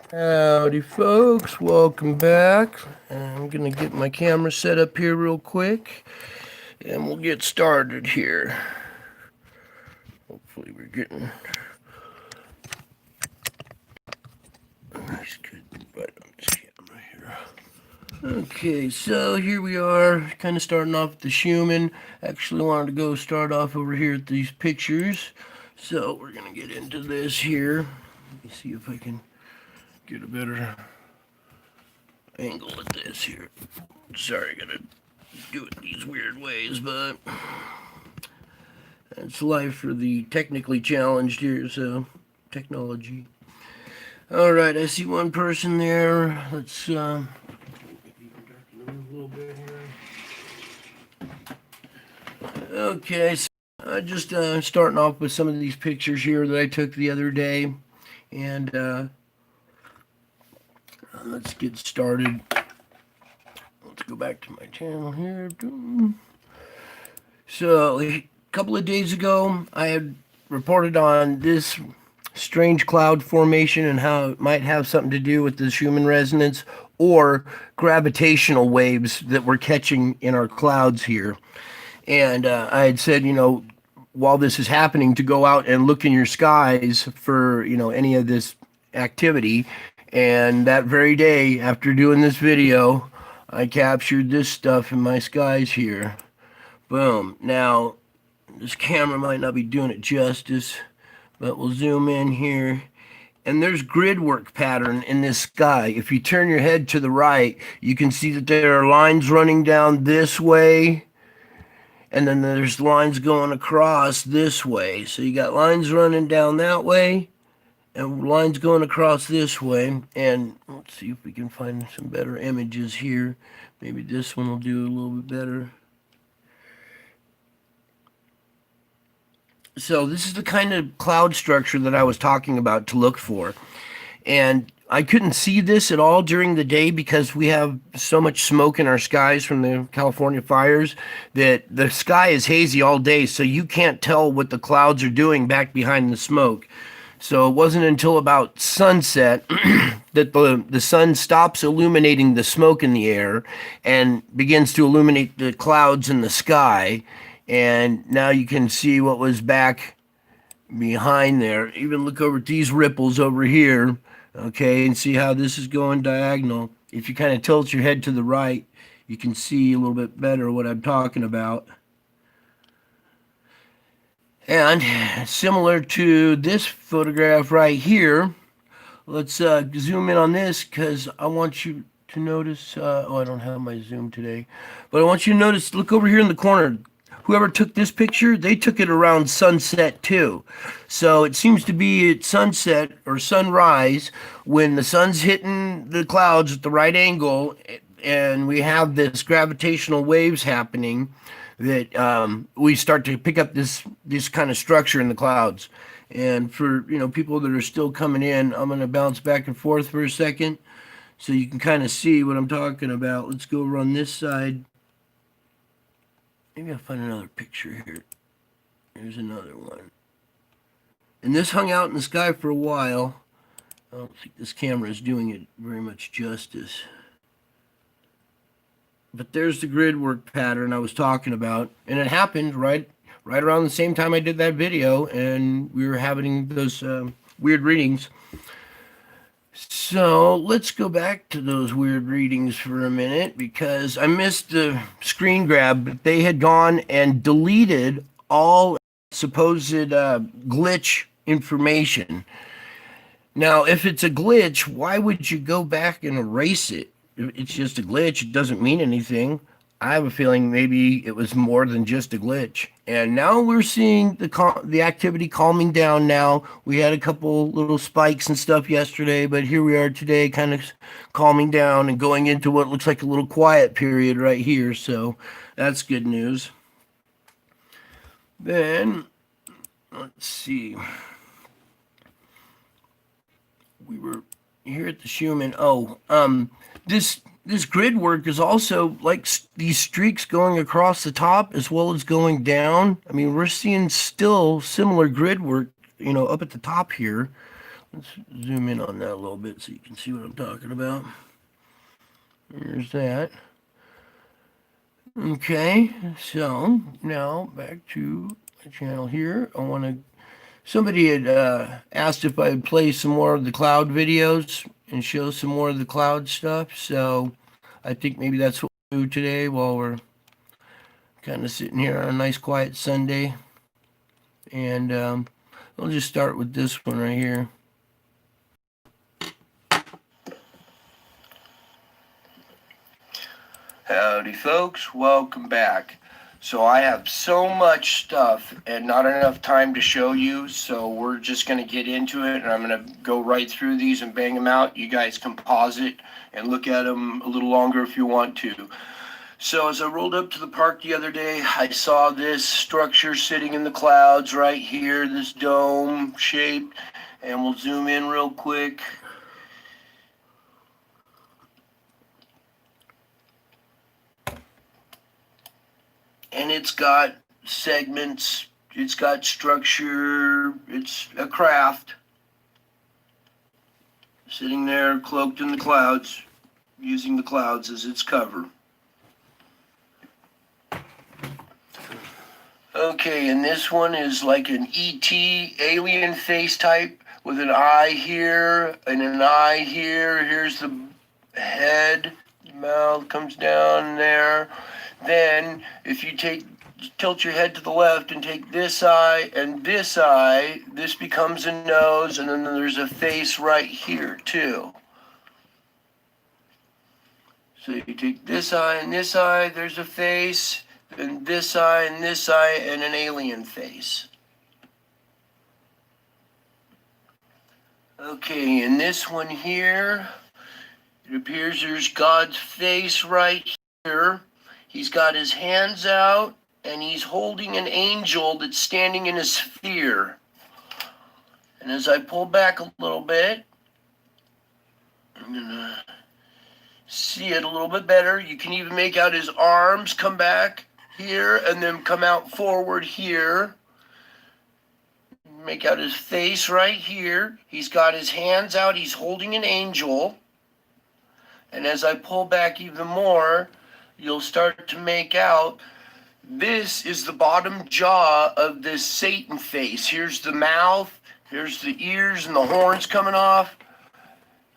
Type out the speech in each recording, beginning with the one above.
Howdy folks, welcome back. I'm gonna get my camera set up here real quick and we'll get started here. Hopefully we're getting a nice good right on this camera here. Okay, so here we are, kind of starting off with the Schumann. Actually wanted to go start off over here at these pictures. So we're gonna get into this here. Let me see if I can get a better angle at this here. Sorry, I gotta do it these weird ways, but that's life for the technically challenged here, so technology. All right, I see one person there. Let's darken the room a little bit here. Okay, so I just starting off with some of these pictures here that I took the other day, and let's get started. Let's go back to my channel here. So a couple of days ago, I had reported on this strange cloud formation and how it might have something to do with the Schumann resonance or gravitational waves that we're catching in our clouds here. And I had said, while this is happening, to go out and look in your skies for, any of this activity. And that very day, after doing this video, I captured this stuff in my skies here. Boom. Now, this camera might not be doing it justice, but we'll zoom in here. And there's grid work pattern in this sky. If you turn your head to the right, you can see that there are lines running down this way, and then there's lines going across this way. So you got lines running down that way, and lines going across this way. And let's see if we can find some better images here. Maybe this one will do a little bit better. So this is the kind of cloud structure that I was talking about to look for. And I couldn't see this at all during the day because we have so much smoke in our skies from the California fires that the sky is hazy all day, so you can't tell what the clouds are doing back behind the smoke. So it wasn't until about sunset that the sun stops illuminating the smoke in the air and begins to illuminate the clouds in the sky. And now you can see what was back behind there. Even look over at these ripples over here, okay, and see how this is going diagonal. If you kind of tilt your head to the right, you can see a little bit better what I'm talking about. And similar to this photograph right here, let's zoom in on this because I want you to notice, I don't have my zoom today, but I want you to notice, look over here in the corner. Whoever took this picture, they took it around sunset too. So it seems to be at sunset or sunrise when the sun's hitting the clouds at the right angle and we have this gravitational waves happening that we start to pick up this kind of structure in the clouds. And for people that are still coming in, I'm going to bounce back and forth for a second so you can kind of see what I'm talking about. Let's go run this side. Maybe I'll find another picture here. Here's another one. And this hung out in the sky for a while. I don't think this camera is doing it very much justice. But there's the grid work pattern I was talking about. And it happened right around the same time I did that video. And we were having those weird readings. So let's go back to those weird readings for a minute because I missed the screen grab, but they had gone and deleted all supposed glitch information. Now, if it's a glitch, why would you go back and erase it? If it's just a glitch, it doesn't mean anything. I have a feeling maybe it was more than just a glitch. And now we're seeing the activity calming down now. We had a couple little spikes and stuff yesterday, but here we are today kind of calming down and going into what looks like a little quiet period right here. So that's good news. Then, let's see. We were here at the Schumann. This grid work is also like these streaks going across the top as well as going down. I mean, we're seeing still similar grid work, up at the top here. Let's zoom in on that a little bit so you can see what I'm talking about. Here's that. Okay, so now back to my channel here. Somebody had asked if I'd play some more of the cloud videos and show some more of the cloud stuff. So I think maybe that's what we'll do today while we're kind of sitting here on a nice quiet Sunday. And I'll just start with this one right here. Howdy folks, welcome back. So I have so much stuff and not enough time to show you, so we're just going to get into it, and I'm going to go right through these and bang them out. You guys can pause it and look at them a little longer if you want to. So as I rolled up to the park the other day, I saw this structure sitting in the clouds right here, this dome shaped, and we'll zoom in real quick. And it's got segments, it's got structure, it's a craft sitting there cloaked in the clouds, using the clouds as its cover. Okay, and this one is like an ET alien face type with an eye here and an eye here. Here's the head, mouth comes down there. Then, if you tilt your head to the left and take this eye and this eye, this becomes a nose, and then there's a face right here, too. So you take this eye and this eye, there's a face, and this eye and this eye, and an alien face. Okay, and this one here, it appears there's God's face right here. He's got his hands out, and he's holding an angel that's standing in a sphere. And as I pull back a little bit, I'm going to see it a little bit better. You can even make out his arms come back here and then come out forward here. Make out his face right here. He's got his hands out. He's holding an angel. And as I pull back even more, you'll start to make out this is the bottom jaw of this Satan face. Here's the mouth, here's the ears and the horns coming off.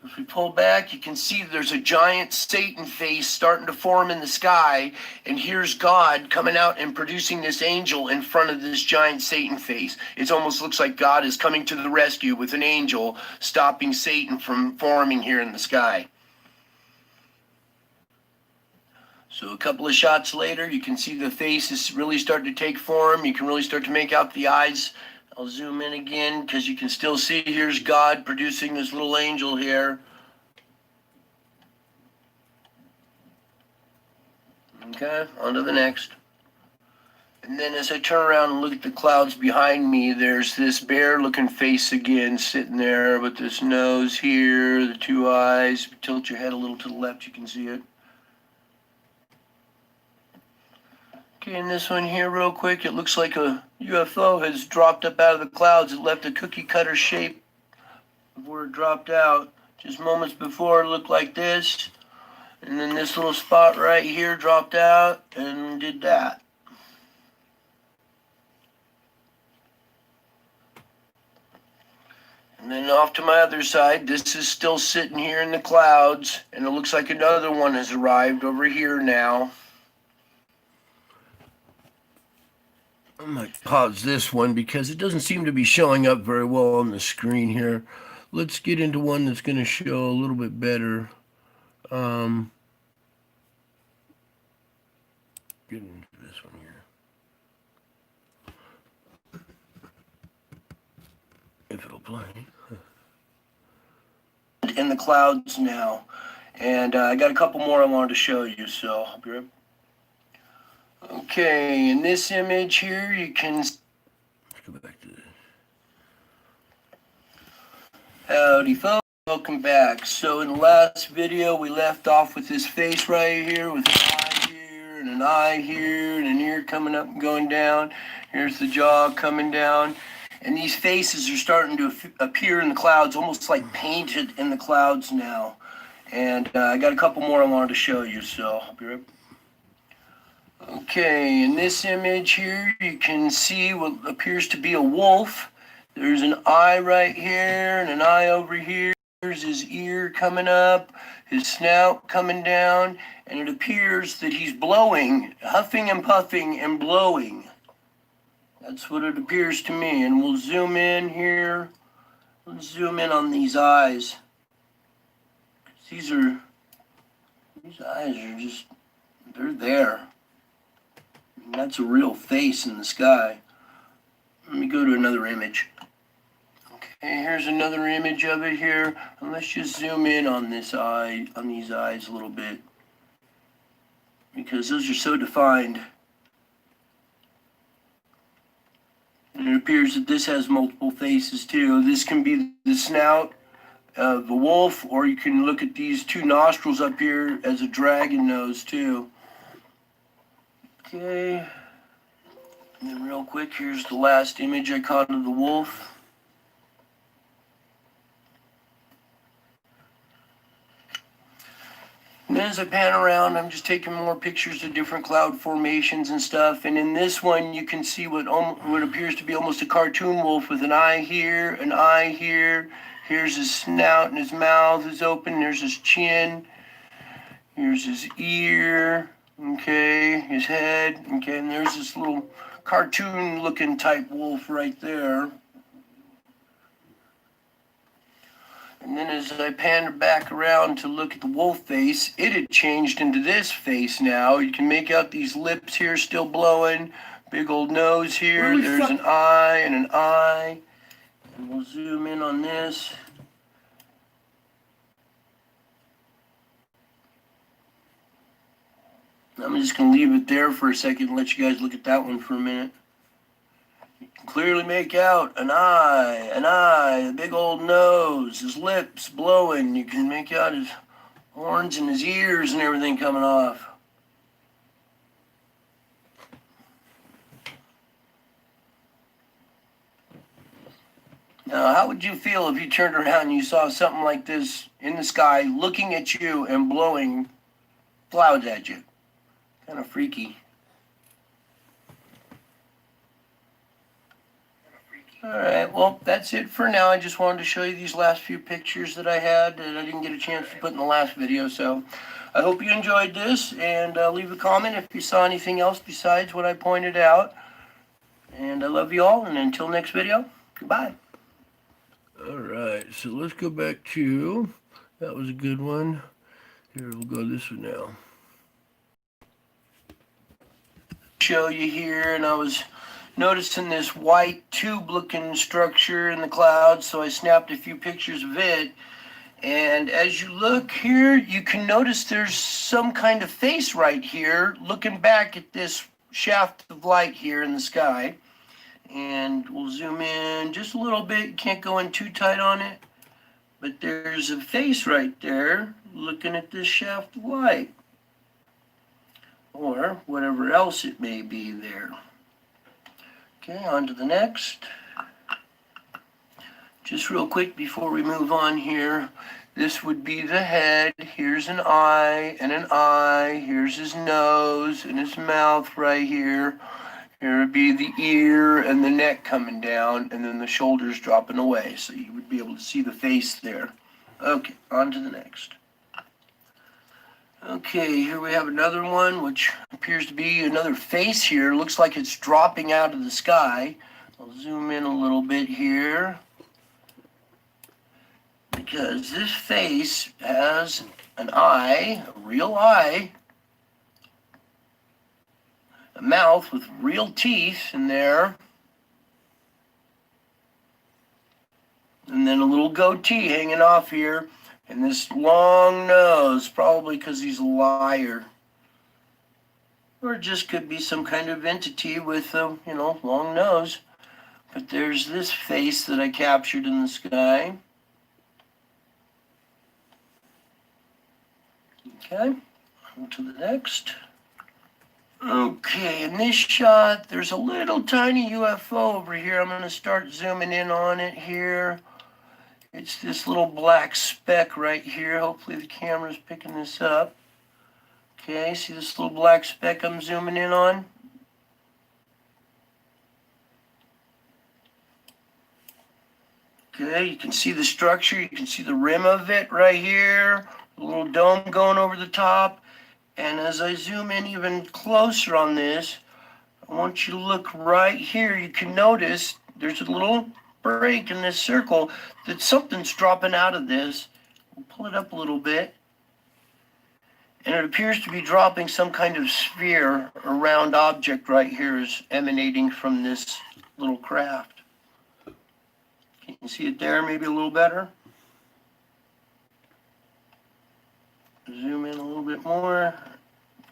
If we pull back, you can see there's a giant Satan face starting to form in the sky, and here's God coming out and producing this angel in front of this giant Satan face. It almost looks like God is coming to the rescue with an angel, stopping Satan from forming here in the sky. So a couple of shots later, you can see the face is really starting to take form. You can really start to make out the eyes. I'll zoom in again because you can still see here's God producing this little angel here. Okay, on to the next. And then as I turn around and look at the clouds behind me, there's this bear-looking face again sitting there with this nose here, the two eyes. If you tilt your head a little to the left, you can see it. Okay, and this one here real quick, it looks like a UFO has dropped up out of the clouds. It left a cookie cutter shape of where it dropped out. Just moments before it looked like this. And then this little spot right here dropped out and did that. And then off to my other side, this is still sitting here in the clouds, and it looks like another one has arrived over here now. I might pause this one because it doesn't seem to be showing up very well on the screen here. Let's get into one that's going to show a little bit better. Get into this one here. If it'll play. In the clouds now. And I got a couple more I wanted to show you, so I'll be right back. Okay, in this image here, you can... Let's go back to this. Howdy, folks. Welcome back. So in the last video, we left off with this face right here, with an eye here, and an eye here, and an ear coming up and going down. Here's the jaw coming down. And these faces are starting to appear in the clouds, almost like painted in the clouds now. And I got a couple more I wanted to show you, so I'll be right back. Okay, in this image here, you can see what appears to be a wolf. There's an eye right here and an eye over here. There's his ear coming up, his snout coming down, and it appears that he's blowing, huffing and puffing and blowing. That's what it appears to me. And we'll zoom in here. Let's zoom in on these eyes. These eyes are just, they're there. And that's a real face in the sky. Let me go to another image. Okay, here's another image of it here. And let's just zoom in on this eye, on these eyes a little bit, because those are so defined. And it appears that this has multiple faces too. This can be the snout of the wolf, or you can look at these two nostrils up here as a dragon nose too. Okay, and then real quick, here's the last image I caught of the wolf. And then as I pan around, I'm just taking more pictures of different cloud formations and stuff. And in this one, you can see what appears to be almost a cartoon wolf with an eye here, an eye here. Here's his snout and his mouth is open. There's his chin. Here's his ear. Okay, his head. Okay, and there's this little cartoon-looking type wolf right there. And then as I panned back around to look at the wolf face, it had changed into this face now. You can make out these lips here still blowing, big old nose here. There's an eye and an eye. And we'll zoom in on this. I'm just going to leave it there for a second and let you guys look at that one for a minute. You can clearly make out an eye, a big old nose, his lips blowing. You can make out his horns and his ears and everything coming off. Now, how would you feel if you turned around and you saw something like this in the sky looking at you and blowing clouds at you? Kind of freaky. Alright, well, that's it for now. I just wanted to show you these last few pictures that I had that I didn't get a chance to put in the last video. So I hope you enjoyed this, and leave a comment if you saw anything else besides what I pointed out. And I love you all, and until next video, goodbye. Alright, so let's go back to, that was a good one. Here, we'll go this one now. Show you here, and I was noticing this white tube-looking structure in the clouds, so I snapped a few pictures of it. And as you look here, you can notice there's some kind of face right here looking back at this shaft of light here in the sky. And we'll zoom in just a little bit. Can't go in too tight on it, but there's a face right there looking at this shaft of light, or whatever else it may be there. Okay, on to the next. Just real quick before we move on here, this would be the head. Here's an eye and an eye. Here's his nose and his mouth right here. Here would be the ear and the neck coming down, and then the shoulders dropping away. So you would be able to see the face there. Okay, on to the next. Okay, here we have another one, which appears to be another face here. Looks like it's dropping out of the sky. I'll zoom in a little bit here, because this face has an eye, a real eye, a mouth with real teeth in there, and then a little goatee hanging off here. And this long nose, probably because he's a liar. Or it just could be some kind of entity with a, long nose. But there's this face that I captured in the sky. Okay, on to the next. Okay, in this shot, there's a little tiny UFO over here. I'm going to start zooming in on it here. It's this little black speck right here. Hopefully the camera's picking this up. Okay, see this little black speck I'm zooming in on? Okay, you can see the structure. You can see the rim of it right here. A little dome going over the top. And as I zoom in even closer on this, I want you to look right here. You can notice there's a little break in this circle that something's dropping out of this. We'll pull it up a little bit. And it appears to be dropping some kind of sphere or round object right here is emanating from this little craft. Can you see it there maybe a little better? Zoom in a little bit more,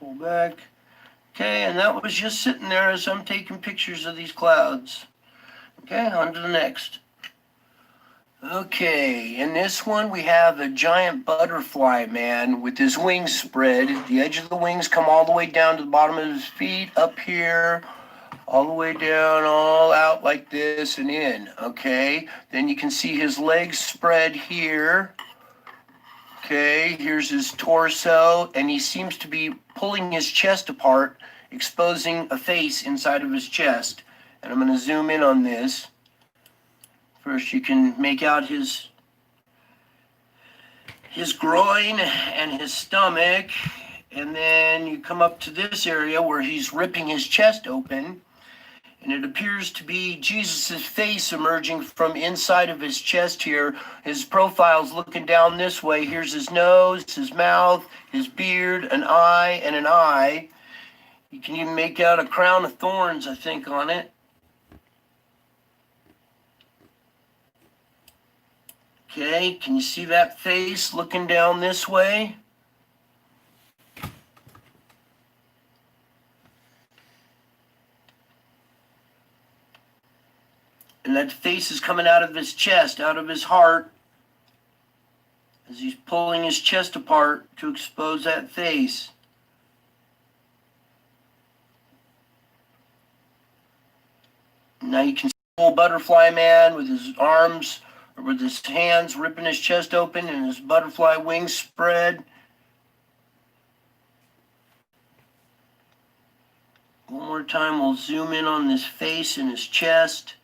pull back. Okay, and that was just sitting there as I'm taking pictures of these clouds. Okay, on to the next. Okay, in this one we have a giant butterfly man with his wings spread. The edge of the wings come all the way down to the bottom of his feet, up here, all the way down, all out like this and in, okay? Then you can see his legs spread here. Okay, here's his torso, and he seems to be pulling his chest apart, exposing a face inside of his chest. And I'm going to zoom in on this. First, you can make out his groin and his stomach, and then you come up to this area where he's ripping his chest open, and it appears to be Jesus' face emerging from inside of his chest here. His profile's looking down this way. Here's his nose, his mouth, his beard, an eye, and an eye. You can even make out a crown of thorns, I think, on it. Okay, can you see that face looking down this way? And that face is coming out of his chest, out of his heart, as he's pulling his chest apart to expose that face. Now you can see the whole butterfly man with his arms, or with his hands ripping his chest open and his butterfly wings spread. One more time, we'll zoom in on this face and his chest.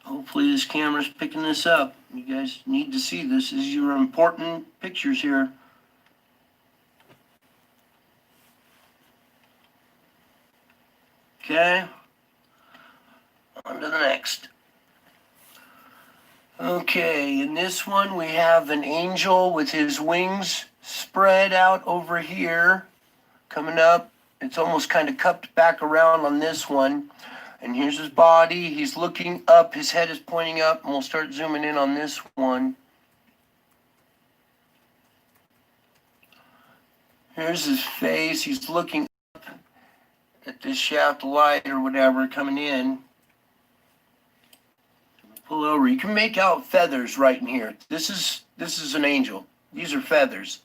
Hopefully this camera's picking this up. You guys need to see this. These are important pictures here. Okay, on to the next. Okay, in this one we have an angel with his wings spread out over here, coming up. It's almost kind of cupped back around on this one. And here's his body. He's looking up. His head is pointing up, and we'll start zooming in on this one. Here's his face. He's looking up at this shaft of light or whatever coming in. Pull over. You can make out feathers right in here. This is an angel. These are feathers.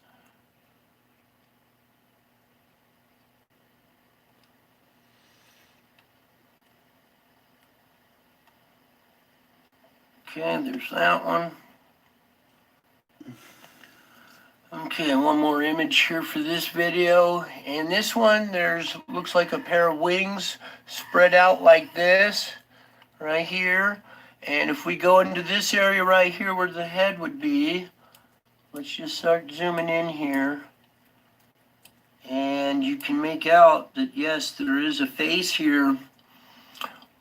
Okay, there's that one. Okay, one more image here for this video. In this one, looks like a pair of wings spread out like this, right here. And if we go into this area right here where the head would be, let's just start zooming in here. And you can make out that, yes, there is a face here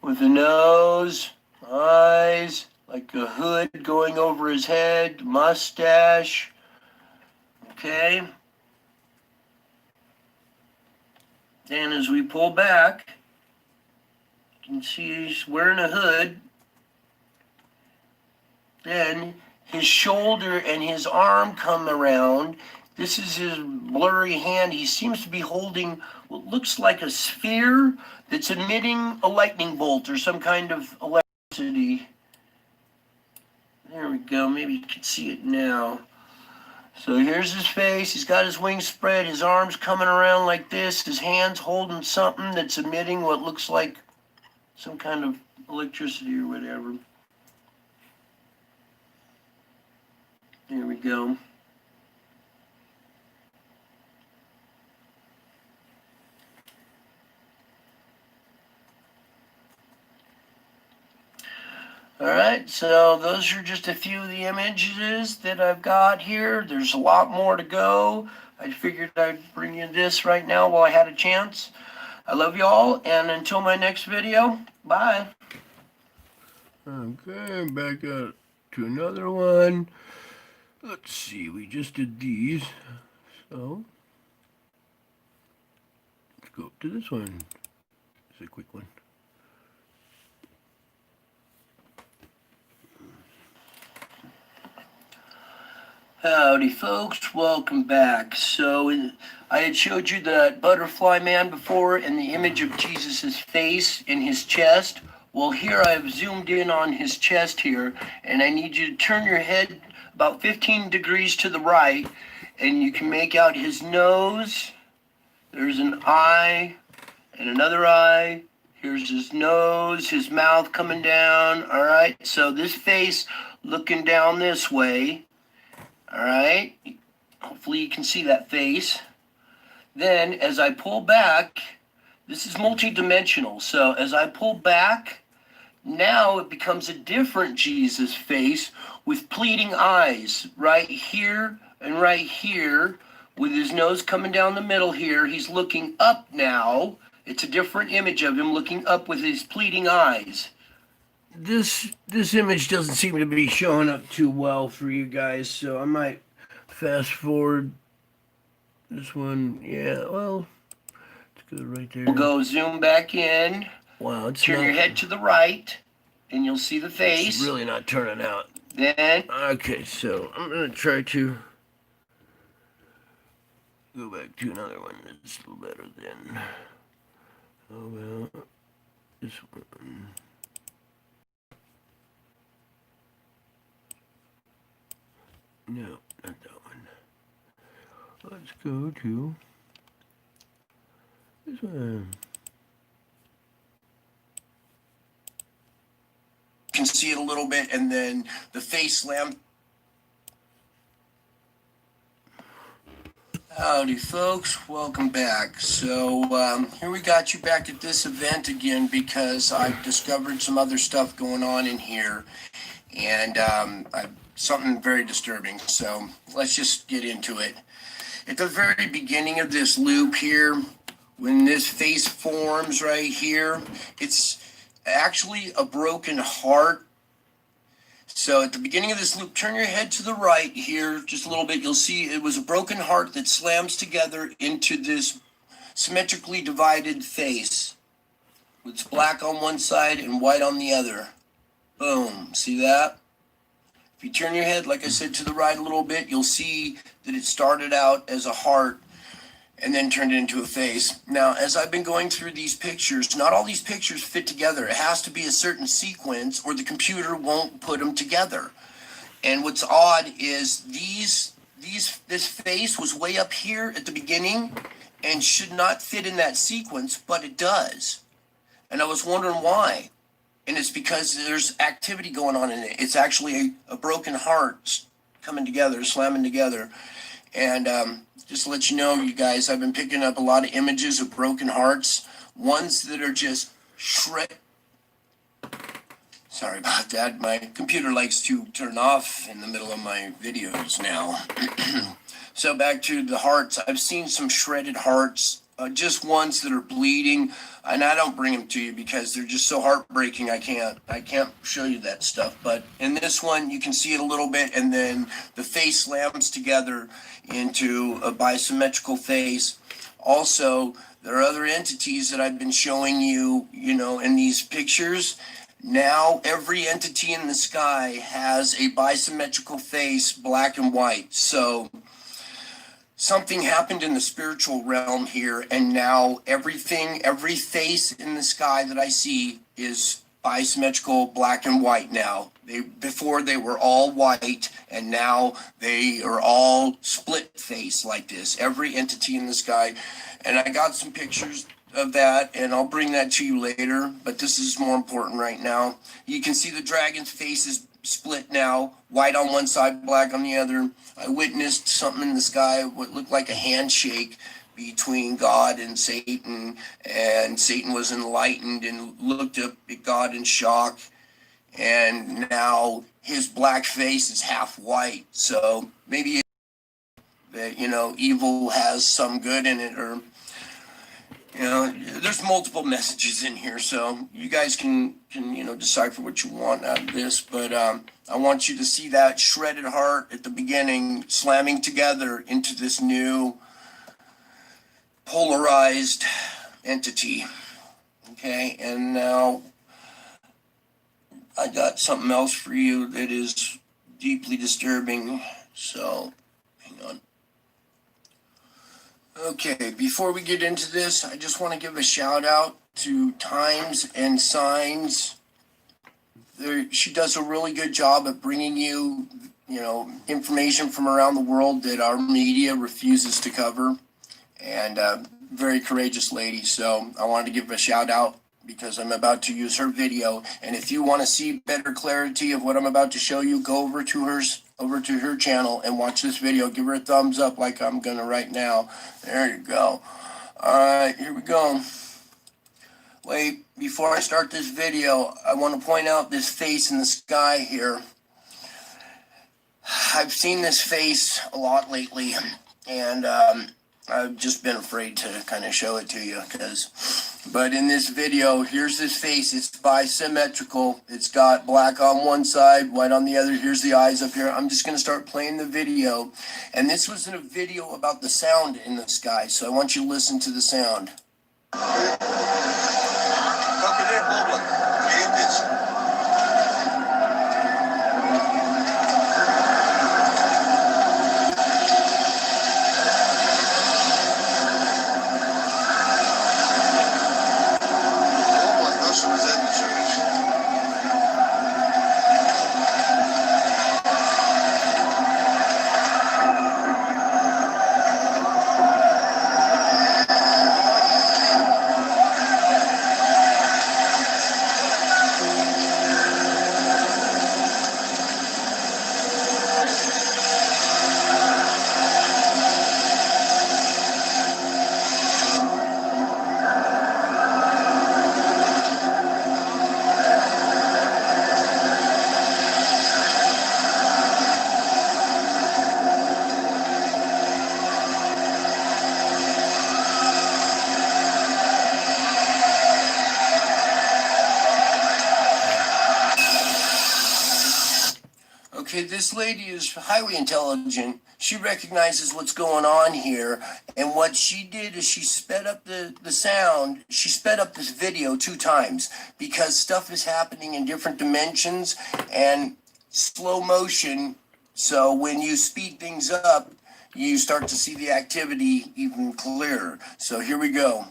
with a nose, eyes, like a hood going over his head, mustache. Okay. Then as we pull back, you can see he's wearing a hood. Then his shoulder and his arm come around. This is his blurry hand. He seems to be holding what looks like a sphere that's emitting a lightning bolt or some kind of electricity. There we go. Maybe you can see it now. So here's his face. He's got his wings spread, his arms coming around like this, his hands holding something that's emitting what looks like some kind of electricity or whatever. There we go. All right, so those are just a few of the images that I've got here. There's a lot more to go. I figured I'd bring you this right now while I had a chance. I love you all, and until my next video, bye. Okay, back up to another one. Let's see, we just did these, so let's go up to this one. It's a quick one. Howdy folks, welcome back. So I had showed you that butterfly man before and the image of Jesus's face in his chest. Well, here I've zoomed in on his chest here, and I need you to turn your head about 15 degrees to the right, and you can make out his nose. There's an eye and another eye. Here's his nose, his mouth coming down. All right, so this face looking down this way. All right, hopefully you can see that face. Then as I pull back, this is multi-dimensional. So as I pull back, now it becomes a different Jesus face with pleading eyes right here and right here with his nose coming down the middle here. He's looking up now. It's a different image of him looking up with his pleading eyes. This image doesn't seem to be showing up too well for you guys, so I might fast forward this one. Yeah, well, let's go right there. We'll go zoom back in. Wow, turn your head to the right, and you'll see the face. It's really not turning out. Then okay, so I'm gonna try to go back to another one that's a little better then. Oh well, this one. No, not that one. Let's go to this one. You can see it a little bit, and then the face slam. Howdy, folks. Welcome back. So here we got you back at this event again because I've discovered some other stuff going on in here, and something very disturbing. So let's just get into it. At the very beginning of this loop here, when this face forms right here, it's actually a broken heart. So at the beginning of this loop, turn your head to the right here just a little bit. You'll see it was a broken heart that slams together into this symmetrically divided face. It's black on one side and white on the other. Boom. See that? If you turn your head, like I said, to the right a little bit, you'll see that it started out as a heart and then turned it into a face. Now, as I've been going through these pictures, not all these pictures fit together. It has to be a certain sequence or the computer won't put them together. And what's odd is this face was way up here at the beginning and should not fit in that sequence, but it does. And I was wondering why. And it's because there's activity going on in it. It's actually a broken heart coming together, slamming together. And just to let you know, you guys, I've been picking up a lot of images of broken hearts, ones that are just shred. Sorry about that. My computer likes to turn off in the middle of my videos now. So back to the hearts. I've seen some shredded hearts, just ones that are bleeding, and I don't bring them to you because they're just so heartbreaking. I can't show you that stuff. But in this one, you can see it a little bit, and then the face slams together into a bisymmetrical face. Also, there are other entities that I've been showing you, in these pictures. Now, every entity in the sky has a bisymmetrical face, black and white. So something happened in the spiritual realm here, and now every face in the sky that I see is bi-symmetrical black and white now. Before they were all white, and now they are all split face like this, every entity in the sky. And I got some pictures of that, and I'll bring that to you later, but this is more important right now. You can see the dragon's face is split now, white on one side, black on the other. I witnessed something in the sky, what looked like a handshake between God and Satan was enlightened and looked up at God in shock, and now his black face is half white. So maybe that, evil has some good in it, or there's multiple messages in here, so you guys can decipher what you want out of this. But I want you to see that shredded heart at the beginning slamming together into this new polarized entity. Okay, and now I got something else for you that is deeply disturbing, so hang on. Okay, before we get into this, I just want to give a shout out to Times and Signs. She does a really good job at bringing you, information from around the world that our media refuses to cover. And very courageous lady. So I wanted to give a shout out because I'm about to use her video. And if you want to see better clarity of what I'm about to show you, go over to her channel and watch this video. Give her a thumbs up like I'm gonna right now. There you go. All right, here we go. Wait, before I start this video, I want to point out this face in the sky here. I've seen this face a lot lately, and I've just been afraid to kind of show it to you, but in this video, here's this face. It's bi-symmetrical. It's got black on one side, white on the other. Here's the eyes up here. I'm just going to start playing the video. And this was in a video about the sound in the sky, so I want you to listen to the sound. Okay, this lady is highly intelligent. She recognizes what's going on here, and what she did is she sped up the sound. She sped up this video 2 times because stuff is happening in different dimensions and slow motion. So when you speed things up, you start to see the activity even clearer. So here we go.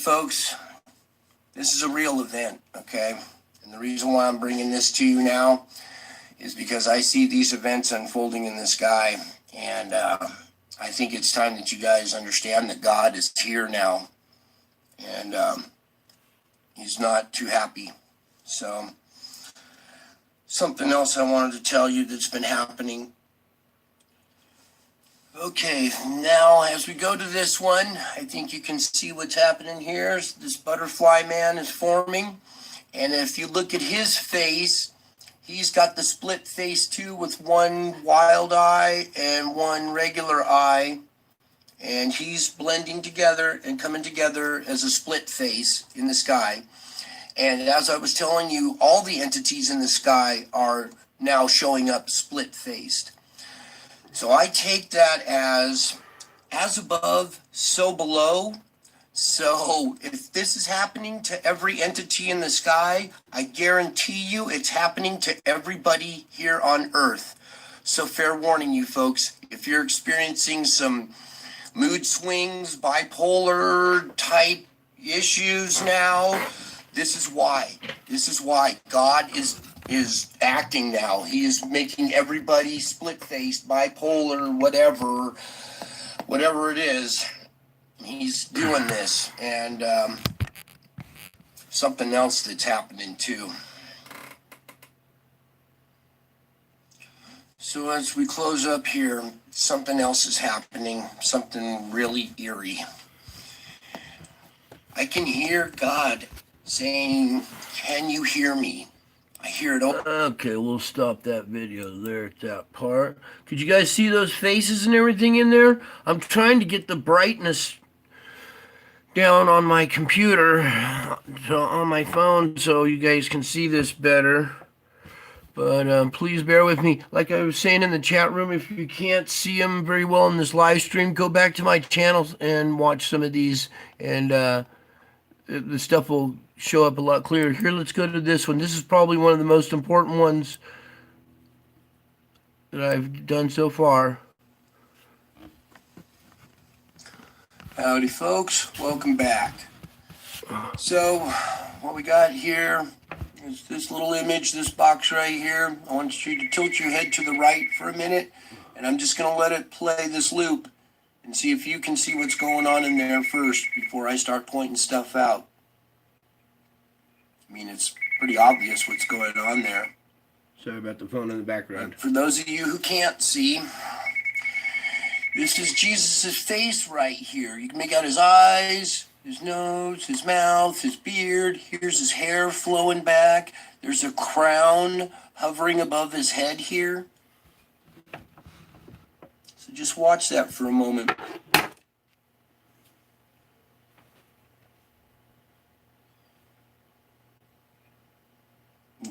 Folks, this is a real event, okay? And the reason why I'm bringing this to you now is because I see these events unfolding in the sky, and I think it's time that you guys understand that God is here now, and he's not too happy. So, something else I wanted to tell you that's been happening. Okay, now as we go to this one, I think you can see what's happening here. This butterfly man is forming. And if you look at his face, he's got the split face too, with one wild eye and one regular eye. and he's blending together and coming together as a split face in the sky. And as I was telling you, all the entities in the sky are now showing up split-faced. So I take that as above, so below. So if this is happening to every entity in the sky, I guarantee you it's happening to everybody here on Earth. So fair warning, you folks, if you're experiencing some mood swings, bipolar type issues now, this is why. This is why God is acting now. He is making everybody split-faced, bipolar, whatever it is. He's doing this, and something else that's happening too. So as we close up here, something else is happening, something really eerie. I can hear God saying, "Can you hear me?" I hear it over. Okay, we'll stop that video there at that part. Could you guys see those faces and everything in there? I'm trying to get the brightness down on my computer, on my phone, so you guys can see this better. But please bear with me. Like I was saying in the chat room, if you can't see them very well in this live stream, go back to my channel and watch some of these, and the stuff will show up a lot clearer. Here, let's go to this one. This is probably one of the most important ones that I've done so far. Howdy, folks. Welcome back. So, what we got here is this little image, this box right here. I want you to tilt your head to the right for a minute, and I'm just going to let it play this loop and see if you can see what's going on in there first before I start pointing stuff out. I mean, it's pretty obvious what's going on there. Sorry about the phone in the background. But for those of you who can't see, this is Jesus' face right here. You can make out his eyes, his nose, his mouth, his beard. Here's his hair flowing back. There's a crown hovering above his head here. So just watch that for a moment.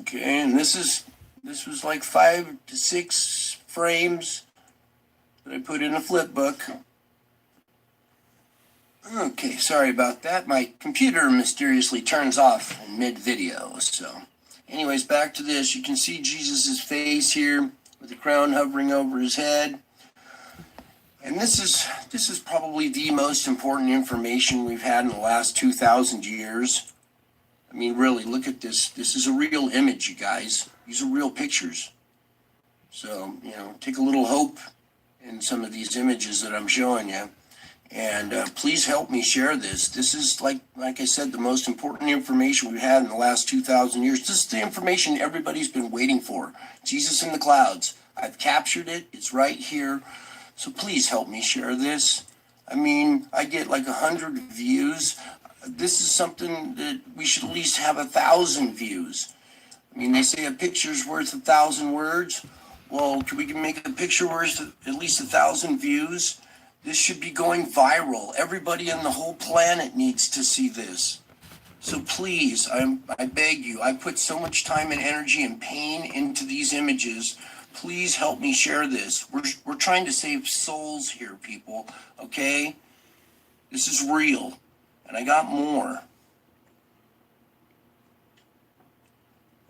Okay, and this was like 5 to 6 frames that I put in a Flipbook. Okay, sorry about that. My computer mysteriously turns off in mid-video. So, anyways, back to this. You can see Jesus' face here with the crown hovering over his head. And this is probably the most important information we've had in the last 2,000 years. I mean, really, look at this. This is a real image, you guys. These are real pictures. So, take a little hope in some of these images that I'm showing you. And please help me share this. This is, like I said, the most important information we've had in the last 2,000 years. This is the information everybody's been waiting for. Jesus in the clouds. I've captured it. It's right here. So please help me share this. I mean, I get like 100 views. This is something that we should at least have 1,000 views. I mean, they say a picture's worth 1,000 words. Well, we can make a picture worth at least 1,000 views. This should be going viral. Everybody on the whole planet needs to see this. So please, I beg you, I put so much time and energy and pain into these images. Please help me share this. We're trying to save souls here, people, okay? This is real. And I got more.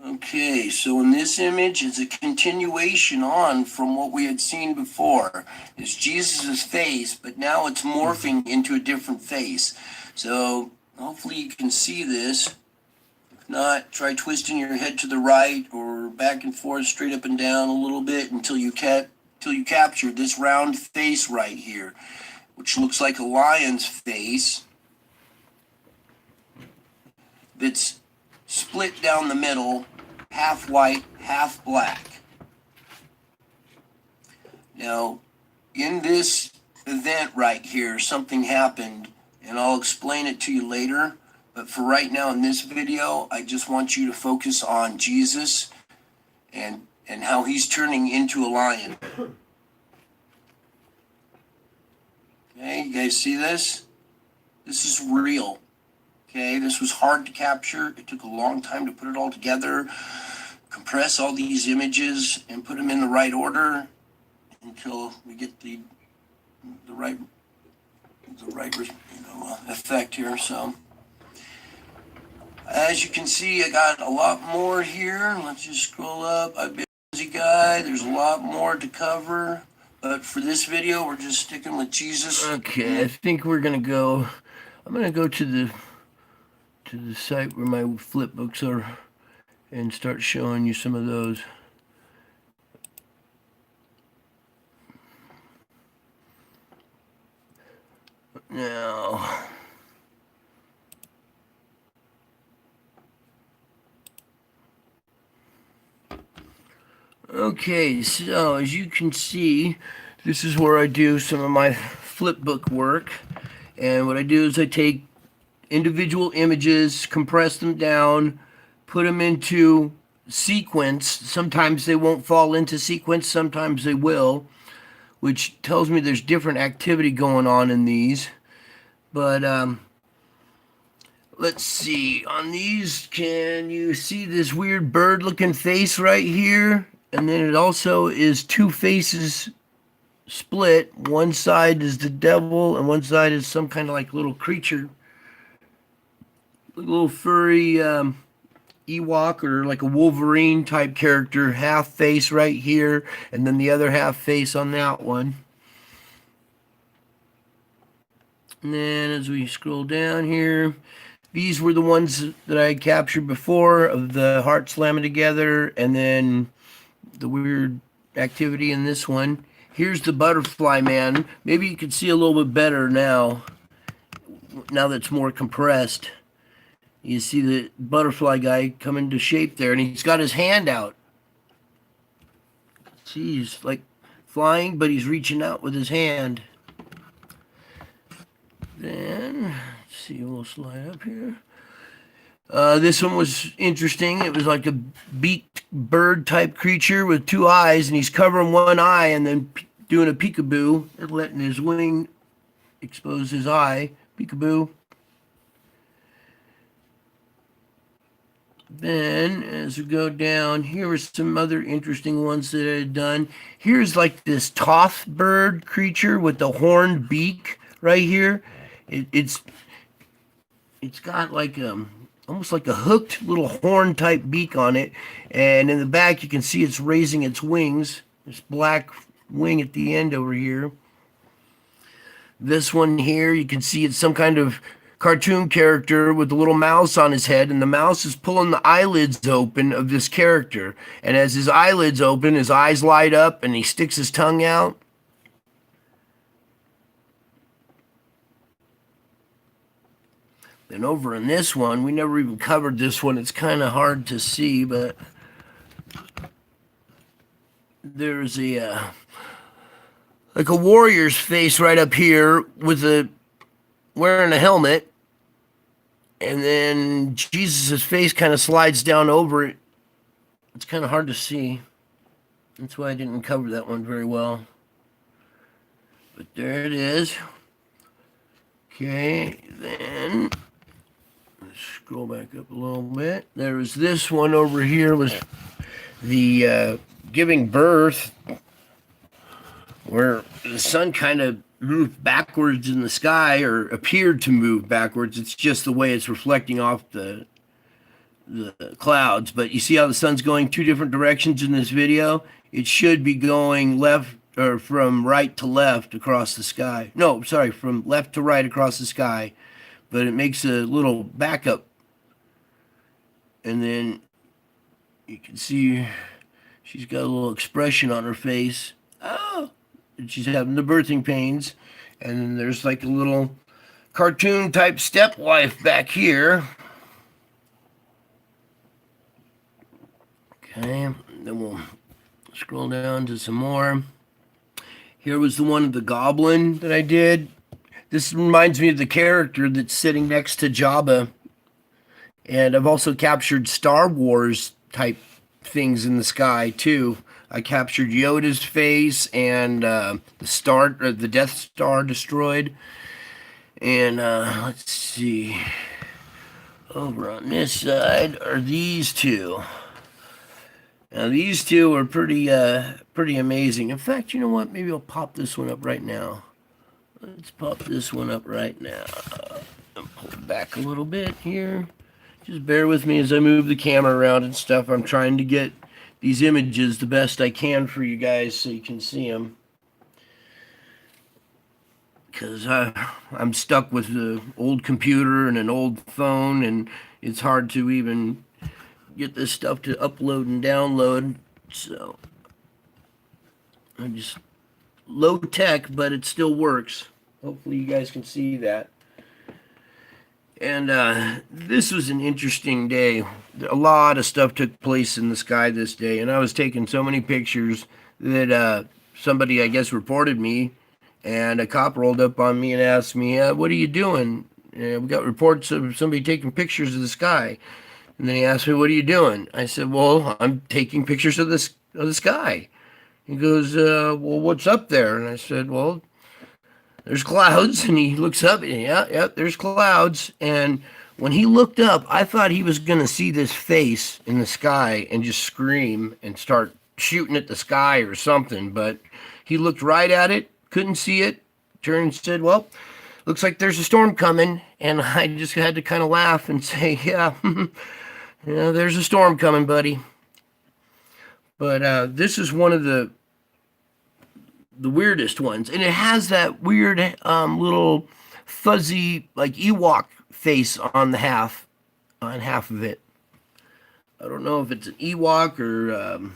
Okay, so in this image, it's a continuation on from what we had seen before. It's Jesus' face, but now it's morphing into a different face. So hopefully you can see this. If not, try twisting your head to the right or back and forth, straight up and down a little bit until you capture this round face right here, which looks like a lion's face that's split down the middle, half white, half black. Now, in this event right here, something happened, and I'll explain it to you later. But for right now in this video, I just want you to focus on Jesus and how he's turning into a lion. Okay, you guys see this? This is real. Okay, this was hard to capture. It took a long time to put it all together, compress all these images, and put them in the right order until we get the right effect here. So as you can see, I got a lot more here. Let's just scroll up. I've been a busy guy. There's a lot more to cover. But for this video, we're just sticking with Jesus. Okay, I think I'm gonna go to the site where my flipbooks are and start showing you some of those. Now, okay, so as you can see, this is where I do some of my flipbook work. And what I do is I take individual images, compress them down, put them into sequence. Sometimes they won't fall into sequence, sometimes they will, which tells me there's different activity going on in these. But let's see, on these, can you see this weird bird looking face right here? And then it also is two faces split. One side is the devil and one side is some kind of like little creature, like a little furry Ewok or like a Wolverine type character, half face right here, and then the other half face on that one. And then as we scroll down here, these were the ones that I captured before of the heart slamming together, and then the weird activity in this one. Here's the butterfly man. Maybe you can see a little bit better now that it's more compressed. You see the butterfly guy come into shape there, and he's got his hand out. See, he's like flying, but he's reaching out with his hand. Then, let's see, we'll slide up here. This one was interesting. It was like a beaked bird type creature with two eyes, and he's covering one eye and then doing a peekaboo and letting his wing expose his eye. Peekaboo. Then, as we go down, here are some other interesting ones that I had done. Here's like this toth bird creature with the horned beak right here. It's got like almost like a hooked little horn type beak on it, and in the back you can see it's raising its wings. This black wing at the end over here. This one here, you can see it's some kind of cartoon character with a little mouse on his head, and the mouse is pulling the eyelids open of this character, and as his eyelids open, his eyes light up and he sticks his tongue out. And over in this one, we never even covered this one. It's kind of hard to see, but there's a like a warrior's face right up here with wearing a helmet, and then Jesus' face kind of slides down over it. It's kind of hard to see. That's why I didn't cover that one very well. But there it is. Okay, then scroll back up a little bit. There was this one over here, was the giving birth, where the sun kind of moved backwards in the sky, or appeared to move backwards. It's just the way it's reflecting off the clouds. But you see how the sun's going two different directions in this video? It should be going left, or from right to left across the sky. No, sorry, from left to right across the sky. But it makes a little backup. And then you can see she's got a little expression on her face. Oh! And she's having the birthing pains. And then there's like a little cartoon type stepwife back here. Okay, then we'll scroll down to some more. Here was the one of the goblin that I did. This reminds me of the character that's sitting next to Jabba. And I've also captured Star Wars type things in the sky too. I captured Yoda's face and the Death Star destroyed. And let's see, over on this side are these two. Now these two are pretty amazing. In fact, you know what? Maybe I'll pop this one up right now. Let's pop this one up right now. And pull it back a little bit here. Just bear with me as I move the camera around and stuff. I'm trying to get these images the best I can for you guys so you can see them. Because I'm stuck with the old computer and an old phone, and it's hard to even get this stuff to upload and download. So I'm just low tech, but it still works. Hopefully you guys can see that. And this was an interesting day. A lot of stuff took place in the sky this day, and I was taking so many pictures that somebody, I guess, reported me, and a cop rolled up on me and asked me, what are you doing? We got reports of somebody taking pictures of the sky. And then he asked me, what are you doing? I said, well, I'm taking pictures of the sky. He goes, well, what's up there? And I said, well, there's clouds. And he looks up, and yeah, there's clouds. And when he looked up, I thought he was going to see this face in the sky and just scream and start shooting at the sky or something. But he looked right at it, couldn't see it, turned and said, well, looks like there's a storm coming. And I just had to kind of laugh and say, yeah, yeah, there's a storm coming, buddy. But this is one of the weirdest ones, and it has that weird little fuzzy like Ewok face on half of it. I don't know if it's an Ewok or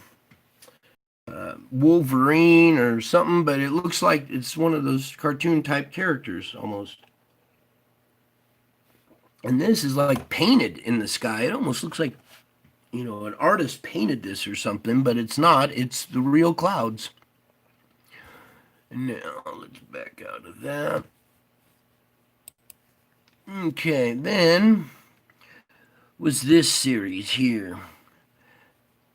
Wolverine or something, but it looks like it's one of those cartoon type characters almost. And this is like painted in the sky. It almost looks like, you know, an artist painted this or something, but it's not. It's the real clouds. Now, let's back out of that. Okay, then was this series here.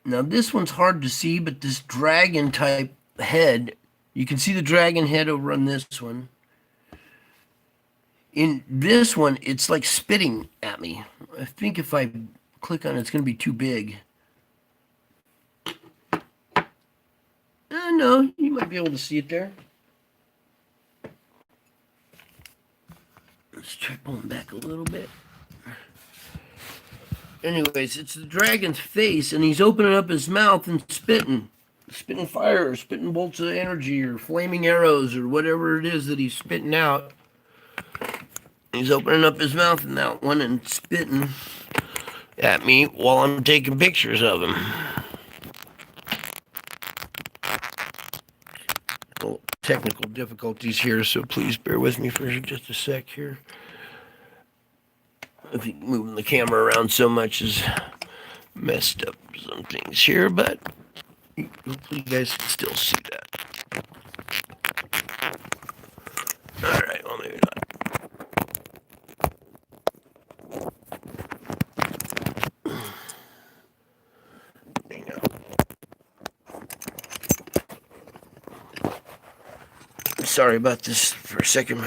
Now, this one's hard to see, but this dragon type head, you can see the dragon head over on this one. In this one, it's like spitting at me. I think if I click on it, it's going to be too big. No, you might be able to see it there. Let's try pulling back a little bit. Anyways, it's the dragon's face, and he's opening up his mouth and spitting fire, or spitting bolts of energy, or flaming arrows, or whatever it is that he's spitting out. He's opening up his mouth in that one and spitting at me while I'm taking pictures of him. Well, technical difficulties here, so please bear with me for just a sec here. I think moving the camera around so much has messed up some things here, but hopefully you guys can still see that. All right, well, maybe not. Hang on. Sorry about this for a second.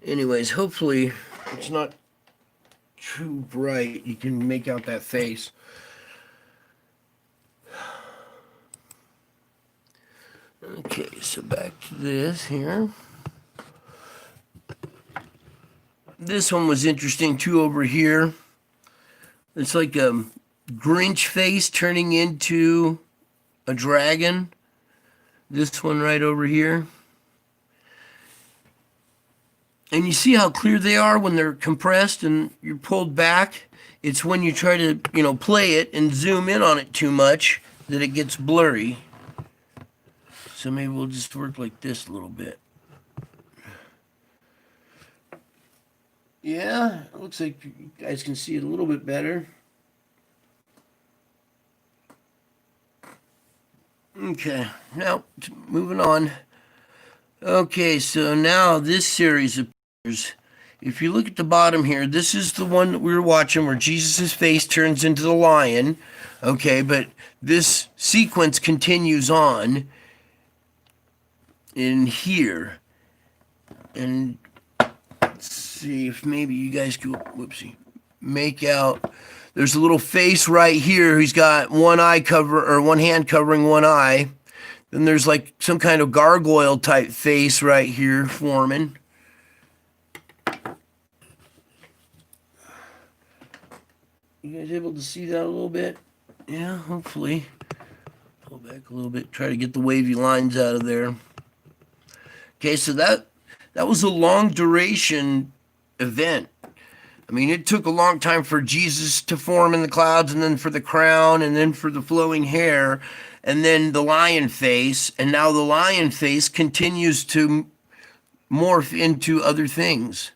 Anyways, hopefully it's not too bright. You can make out that face. Okay, so back to this here. This one was interesting too over here. It's like a Grinch face turning into a dragon. This one right over here. And you see how clear they are when they're compressed and you're pulled back? It's when you try to, play it and zoom in on it too much that it gets blurry. So maybe we'll just work like this a little bit. Yeah, it looks like you guys can see it a little bit better. Okay, now moving on. Okay, so now this series appears, if you look at the bottom here, this is the one that we were watching where Jesus' face turns into the lion. Okay, but this sequence continues on in here. And let's see if maybe you guys could, whoopsie, make out. There's a little face right here. He's got one eye cover, or one hand covering one eye. Then there's like some kind of gargoyle type face right here forming. You guys able to see that a little bit? Yeah, hopefully. Pull back a little bit, try to get the wavy lines out of there. Okay, so that was a long duration event. I mean, it took a long time for Jesus to form in the clouds, and then for the crown, and then for the flowing hair, and then the lion face, and now the lion face continues to morph into other things.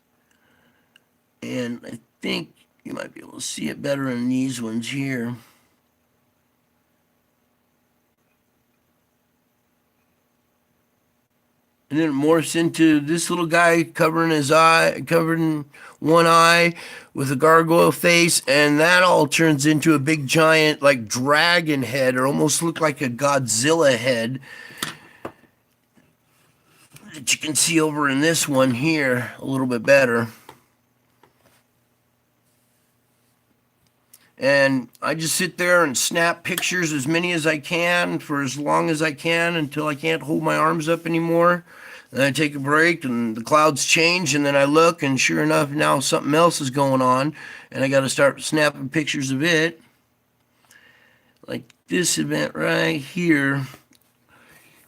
And I think you might be able to see it better in these ones here. And then it morphs into this little guy covering his eye, covering one eye with a gargoyle face, and that all turns into a big giant like dragon head, or almost look like a Godzilla head that you can see over in this one here a little bit better. And I just sit there and snap pictures, as many as I can, for as long as I can, until I can't hold my arms up anymore. Then I take a break and the clouds change, and then I look, and sure enough, now something else is going on, and I got to start snapping pictures of it. Like this event right here.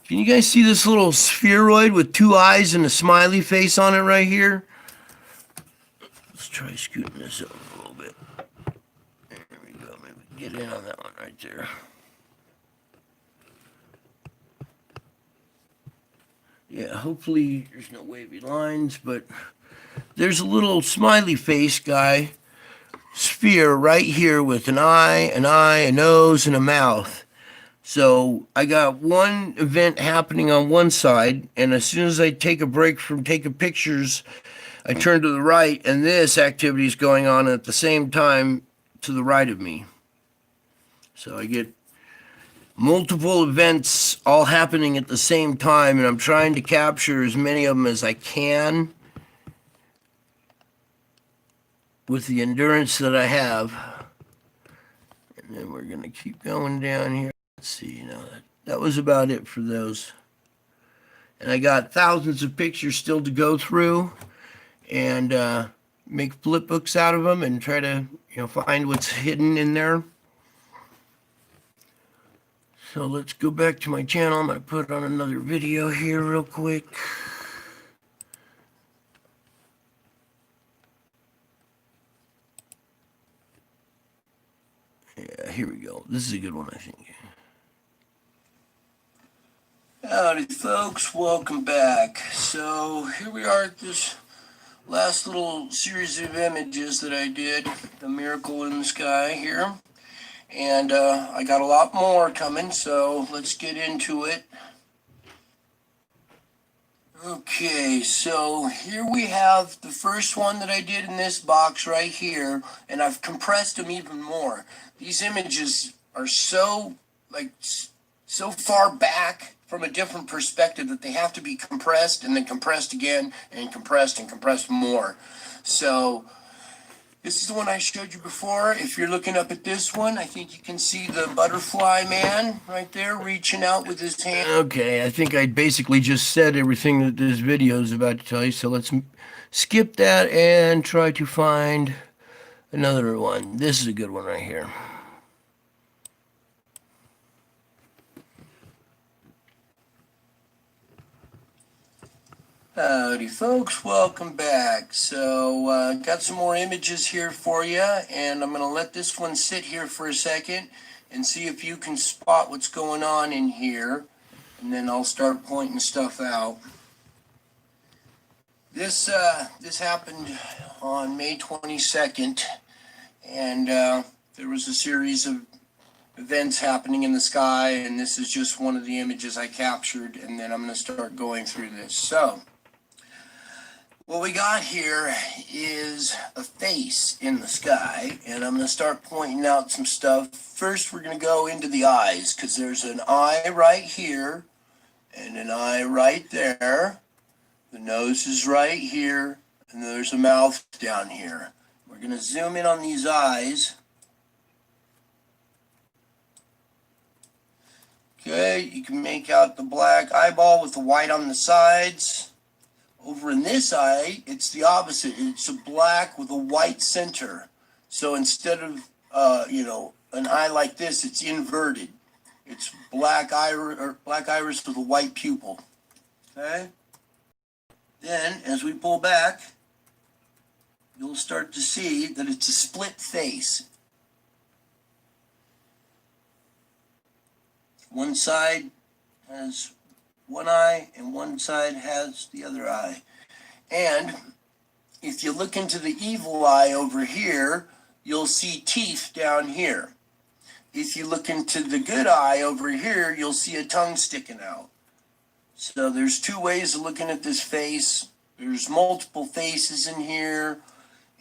Can you guys see this little spheroid with two eyes and a smiley face on it right here? Let's try scooting this up a little bit. There we go. Maybe get in on that one right there. Yeah, hopefully there's no wavy lines, but there's a little smiley face guy, sphere right here with an eye, a nose, and a mouth. So I got one event happening on one side, and as soon as I take a break from taking pictures, I turn to the right, and this activity is going on at the same time to the right of me. So I get multiple events all happening at the same time, and I'm trying to capture as many of them as I can with the endurance that I have. And then we're going to keep going down here. Let's see, that was about it for those. And I got thousands of pictures still to go through and make flipbooks out of them and try to find what's hidden in there. So let's go back to my channel. I'm going to put on another video here real quick. Yeah, here we go. This is a good one, I think. Howdy, folks. Welcome back. So here we are at this last little series of images that I did, the miracle in the sky here. And I got a lot more coming, so let's get into it. Okay, so here we have the first one that I did in this box right here, and I've compressed them even more. These images are so far back from a different perspective that they have to be compressed and then compressed again and compressed more. So this is the one I showed you before. If you're looking up at this one, I think you can see the butterfly man right there reaching out with his hand. Okay, I think I basically just said everything that this video is about to tell you, so let's skip that and try to find another one. This is a good one right here. Howdy, folks. Welcome back. So, got some more images here for you, and I'm going to let this one sit here for a second and see if you can spot what's going on in here, and then I'll start pointing stuff out. This happened on May 22nd, and there was a series of events happening in the sky, and this is just one of the images I captured, and then I'm going to start going through this. So What we got here is a face in the sky, and I'm going to start pointing out some stuff. First, we're going to go into the eyes, because there's an eye right here, and an eye right there. The nose is right here, and there's a mouth down here. We're going to zoom in on these eyes. Okay, you can make out the black eyeball with the white on the sides. Over in this eye, it's the opposite. It's a black with a white center. So instead of, an eye like this, it's inverted. It's black iris with a white pupil. Okay? Then, as we pull back, you'll start to see that it's a split face. One side has one eye and one side has the other eye. And if you look into the evil eye over here, you'll see teeth down here. If you look into the good eye over here, you'll see a tongue sticking out. So there's two ways of looking at this face. There's multiple faces in here.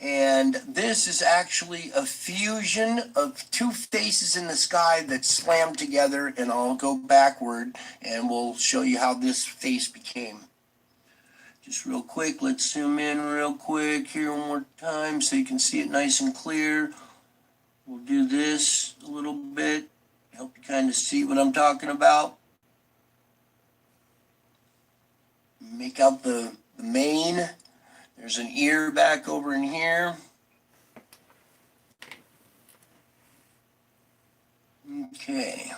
And this is actually a fusion of two faces in the sky that slammed together, and I'll go backward and we'll show you how this face became. Just real quick, let's zoom in real quick here one more time so you can see it nice and clear. We'll do this a little bit, help you kind of see what I'm talking about. Make out the mane. There's an ear back over in here. Okay.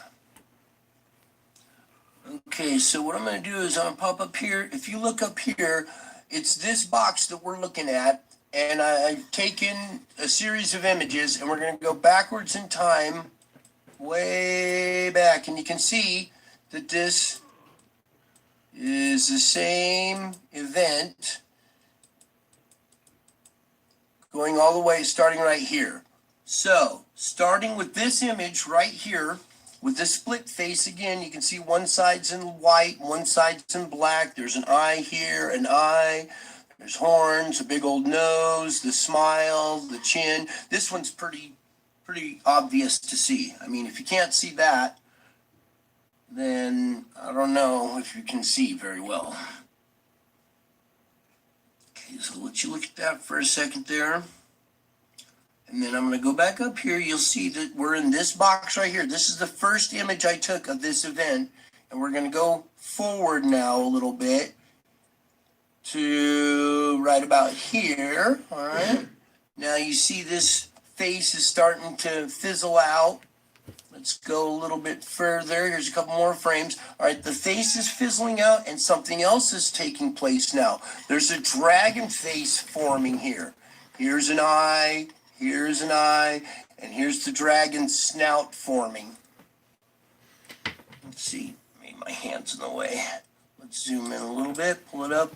Okay, so what I'm going to do is I'm going to pop up here. If you look up here, it's this box that we're looking at, and I've taken a series of images, and we're going to go backwards in time, way back, and you can see that this is the same event going all the way, starting right here. So, starting with this image right here, with this split face again, you can see one side's in white, one side's in black. There's an eye here, an eye. There's horns, a big old nose, the smile, the chin. This one's pretty obvious to see. I mean, if you can't see that, then I don't know if you can see very well. Okay, so let you look at that for a second there. And then I'm going to go back up here. You'll see that we're in this box right here. This is the first image I took of this event. And we're going to go forward now a little bit to right about here. All right. Now you see this face is starting to fizzle out. Let's go a little bit further. Here's a couple more frames. All right, the face is fizzling out and something else is taking place now. There's a dragon face forming here. Here's an eye, here's an eye, and here's the dragon snout forming. Let's see, maybe my hand's in the way. Let's zoom in a little bit, pull it up.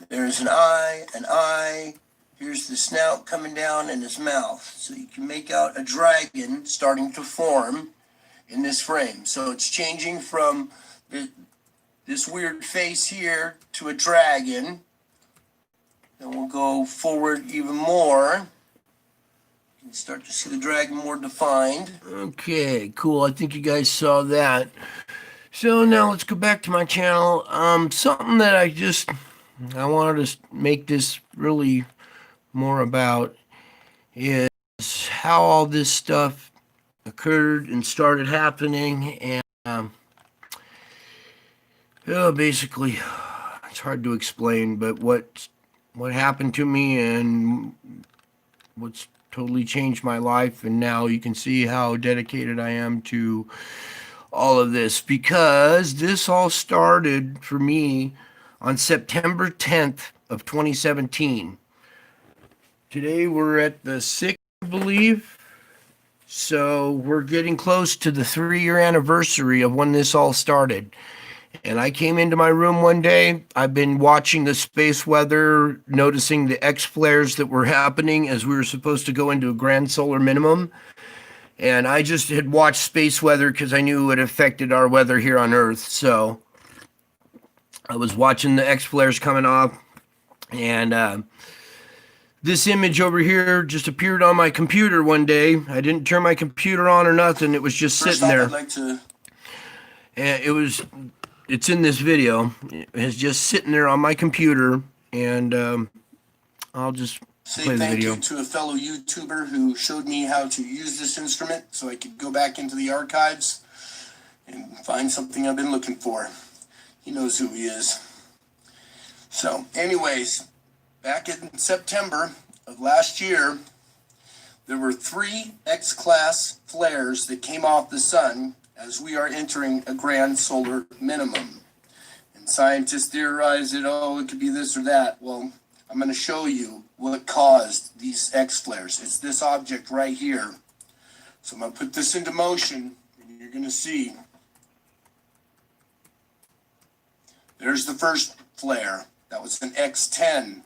There's an eye, an eye. Here's the snout coming down in his mouth. So you can make out a dragon starting to form in this frame. So it's changing from this weird face here to a dragon. Then we'll go forward even more. You can start to see the dragon more defined. Okay, cool. I think you guys saw that. So now let's go back to my channel. Something that I wanted to make this really more about is how all this stuff occurred and started happening, and basically it's hard to explain, but what happened to me and what's totally changed my life, and now you can see how dedicated I am to all of this, because this all started for me on September 10th of 2017. Today we're at the 6th, I believe. So we're getting close to the 3-year anniversary of when this all started. And I came into my room one day. I've been watching the space weather, noticing the X flares that were happening as we were supposed to go into a grand solar minimum. And I just had watched space weather because I knew it affected our weather here on Earth. So I was watching the X flares coming off. And this image over here just appeared on my computer one day. I didn't turn my computer on or nothing. It was just sitting there. I'd like to... And it's in this video. It's just sitting there on my computer, and I'll just play the thank video. you to a fellow YouTuber who showed me how to use this instrument so I could go back into the archives and find something I've been looking for. He knows who he is. So, anyways, back in September of last year, there were 3 X-class flares that came off the sun as we are entering a grand solar minimum. And scientists theorize that, it could be this or that. Well, I'm going to show you what caused these X-flares. It's this object right here. So I'm going to put this into motion, and you're going to see. There's the first flare. That was an X10.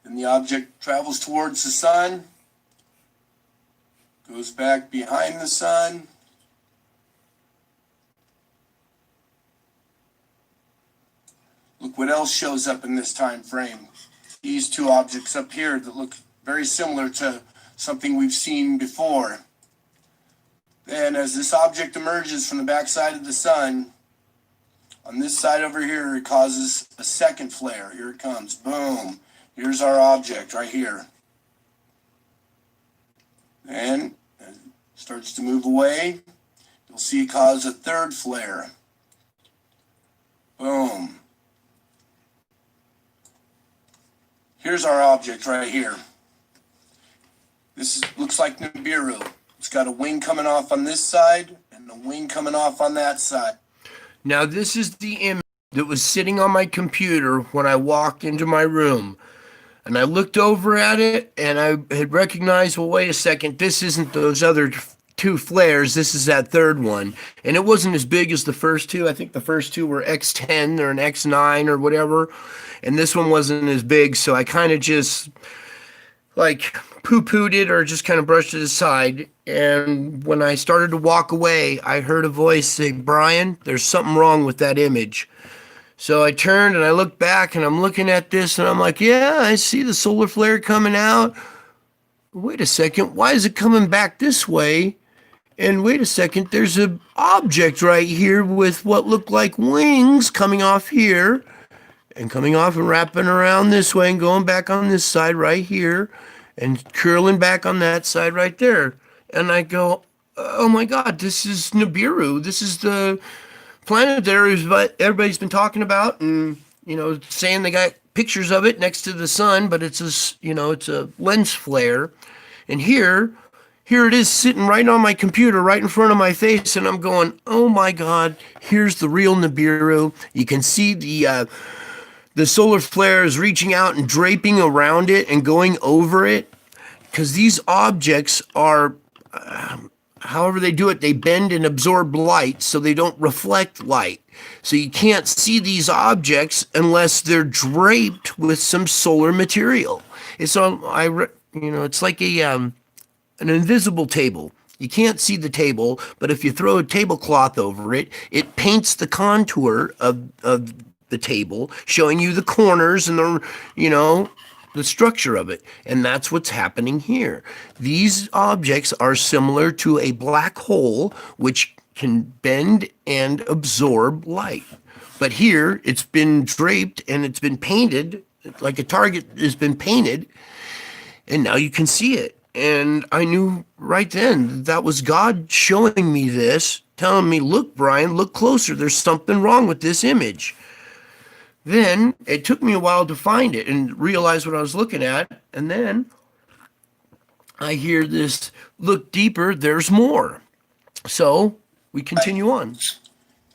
Then the object travels towards the sun, goes back behind the sun, look what else shows up in this time frame. These 2 objects up here that look very similar to something we've seen before. Then as this object emerges from the backside of the sun, on this side over here, it causes a second flare. Here it comes. Boom. Here's our object right here. Then as it starts to move away, you'll see it cause a third flare. Boom. Here's our object right here. Looks like Nibiru. It's got a wing coming off on this side and a wing coming off on that side. Now, this is the image that was sitting on my computer when I walked into my room. And I looked over at it, and I had recognized, well, wait a second, this isn't those other 2 flares. This is that third one. And it wasn't as big as the first 2. I think the first 2 were X10 or an X9 or whatever. And this one wasn't as big, so I kind of just, like, poo-pooed it or just kind of brushed it aside. And when I started to walk away, I heard a voice say, "Brian, there's something wrong with that image." So I turned and I looked back, and I'm looking at this, and I'm like, yeah, I see the solar flare coming out. Wait a second, why is it coming back this way? And wait a second, there's an object right here with what looked like wings coming off here and coming off and wrapping around this way and going back on this side right here and curling back on that side right there. And I go, oh my God, this is Nibiru. This is the planet that everybody's been talking about, and saying they got pictures of it next to the sun, but it's a lens flare. And here it is sitting right on my computer, right in front of my face, and I'm going, oh my God, here's the real Nibiru. You can see the solar flare is reaching out and draping around it and going over it, because these objects are, however they do it, they bend and absorb light, so they don't reflect light. So you can't see these objects unless they're draped with some solar material. It's it's like an invisible table. You can't see the table, but if you throw a tablecloth over it, it paints the contour of the table, showing you the corners and the structure of it. And that's what's happening here. These objects are similar to a black hole, which can bend and absorb light. But here it's been draped and it's been painted, like a target has been painted, and now you can see it. And I knew right then that was God showing me this, telling me, look, Brian, look closer. There's something wrong with this image. Then it took me a while to find it and realize what I was looking at. And then I hear this, look deeper, there's more. So we continue on.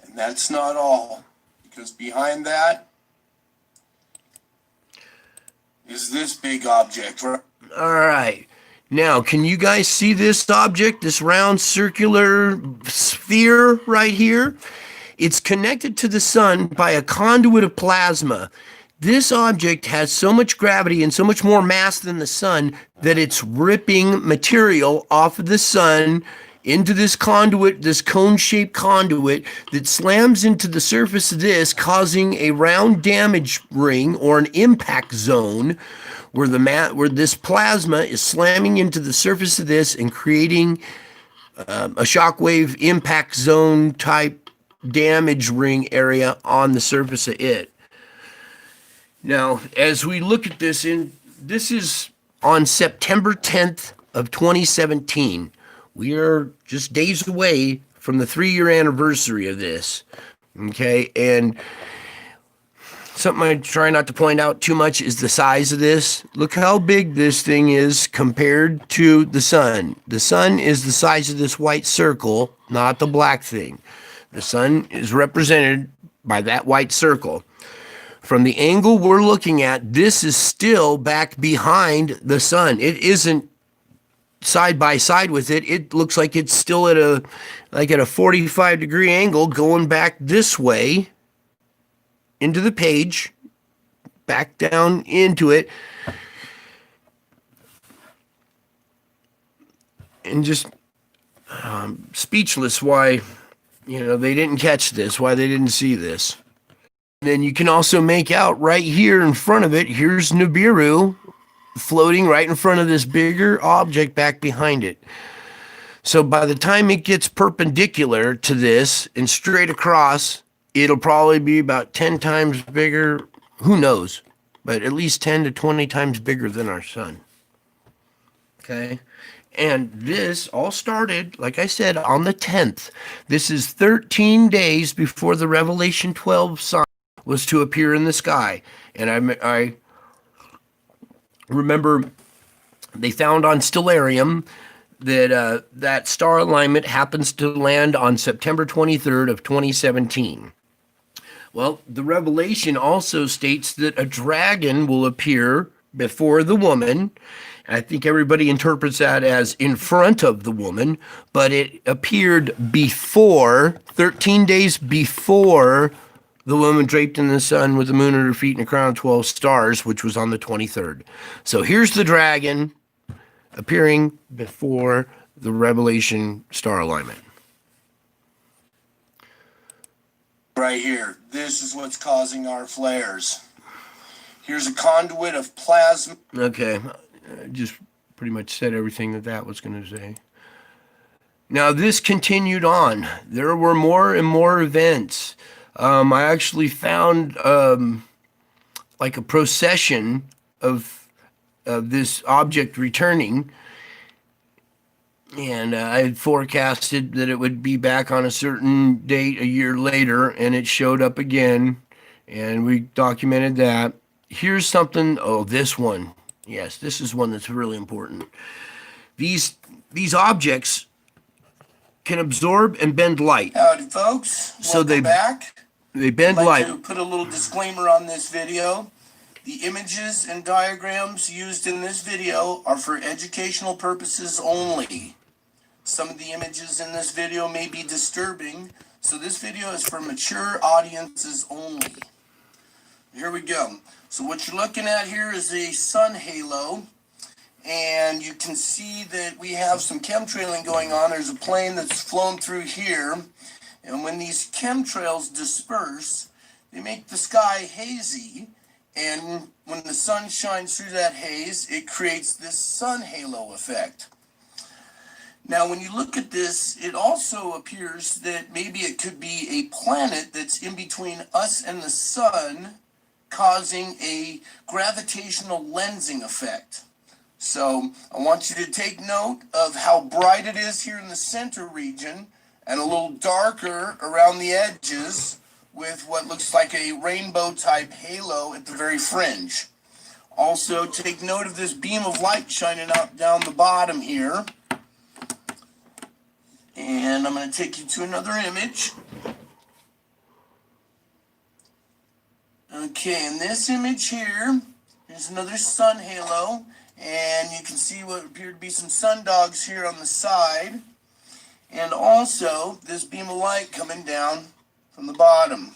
And that's not all, because behind that is this big object. All right. Now, can you guys see this object, this round circular sphere right here? It's connected to the sun by a conduit of plasma. This object has so much gravity and so much more mass than the sun that it's ripping material off of the sun into this conduit, this cone-shaped conduit that slams into the surface of this, causing a round damage ring or an impact zone where where this plasma is slamming into the surface of this and creating a shockwave impact zone type damage ring area on the surface of it. Now, as we look at this, this is on September 10th of 2017. We are just days away from the 3-year anniversary of this. Okay, and something I try not to point out too much is the size of this. Look how big this thing is compared to the sun. The sun is the size of this white circle, not the black thing. The sun is represented by that white circle. From the angle we're looking at, this is still back behind the sun. It isn't side by side with it. It looks like it's still at a 45-degree angle going back this way into the page, back down into it. And just speechless why, they didn't catch this, why they didn't see this. Then you can also make out right here in front of it, here's Nibiru floating right in front of this bigger object back behind it. So by the time it gets perpendicular to this and straight across, it'll probably be about 10 times bigger, who knows, but at least 10 to 20 times bigger than our sun. Okay? And this all started, like I said, on the 10th. This is 13 days before the Revelation 12 sign was to appear in the sky. And I remember they found on Stellarium that that star alignment happens to land on September 23rd of 2017. Well, the Revelation also states that a dragon will appear before the woman. I think everybody interprets that as in front of the woman, but it appeared before, 13 days before the woman draped in the sun with the moon at her feet and a crown of 12 stars, which was on the 23rd. So here's the dragon appearing before the Revelation star alignment. Right here, this is what's causing our flares. Here's a conduit of plasma. Okay, I just pretty much said everything that was going to say. Now this continued on. There were more and more events. I actually found like a procession of this object returning, and I had forecasted that it would be back on a certain date a year later, and it showed up again, and we documented that. Here's something, this one. Yes, this is one that's really important. These objects can absorb and bend light. Howdy, folks. Welcome back. They bend I'd like light. to put a little disclaimer on this video. The images and diagrams used in this video are for educational purposes only. Some of the images in this video may be disturbing, so this video is for mature audiences only. Here we go. So what you're looking at here is a sun halo, and you can see that we have some chemtrailing going on. There's a plane that's flown through here, and when these chemtrails disperse, they make the sky hazy, and when the sun shines through that haze, it creates this sun halo effect. Now, when you look at this, it also appears that maybe it could be a planet that's in between us and the sun, causing a gravitational lensing effect. So I want you to take note of how bright it is here in the center region and a little darker around the edges with what looks like a rainbow type halo at the very fringe. Also take note of this beam of light shining out down the bottom here. And I'm going to take you to another image. Okay, in this image here, there's another sun halo, and you can see what appear to be some sundogs here on the side, and also this beam of light coming down from the bottom.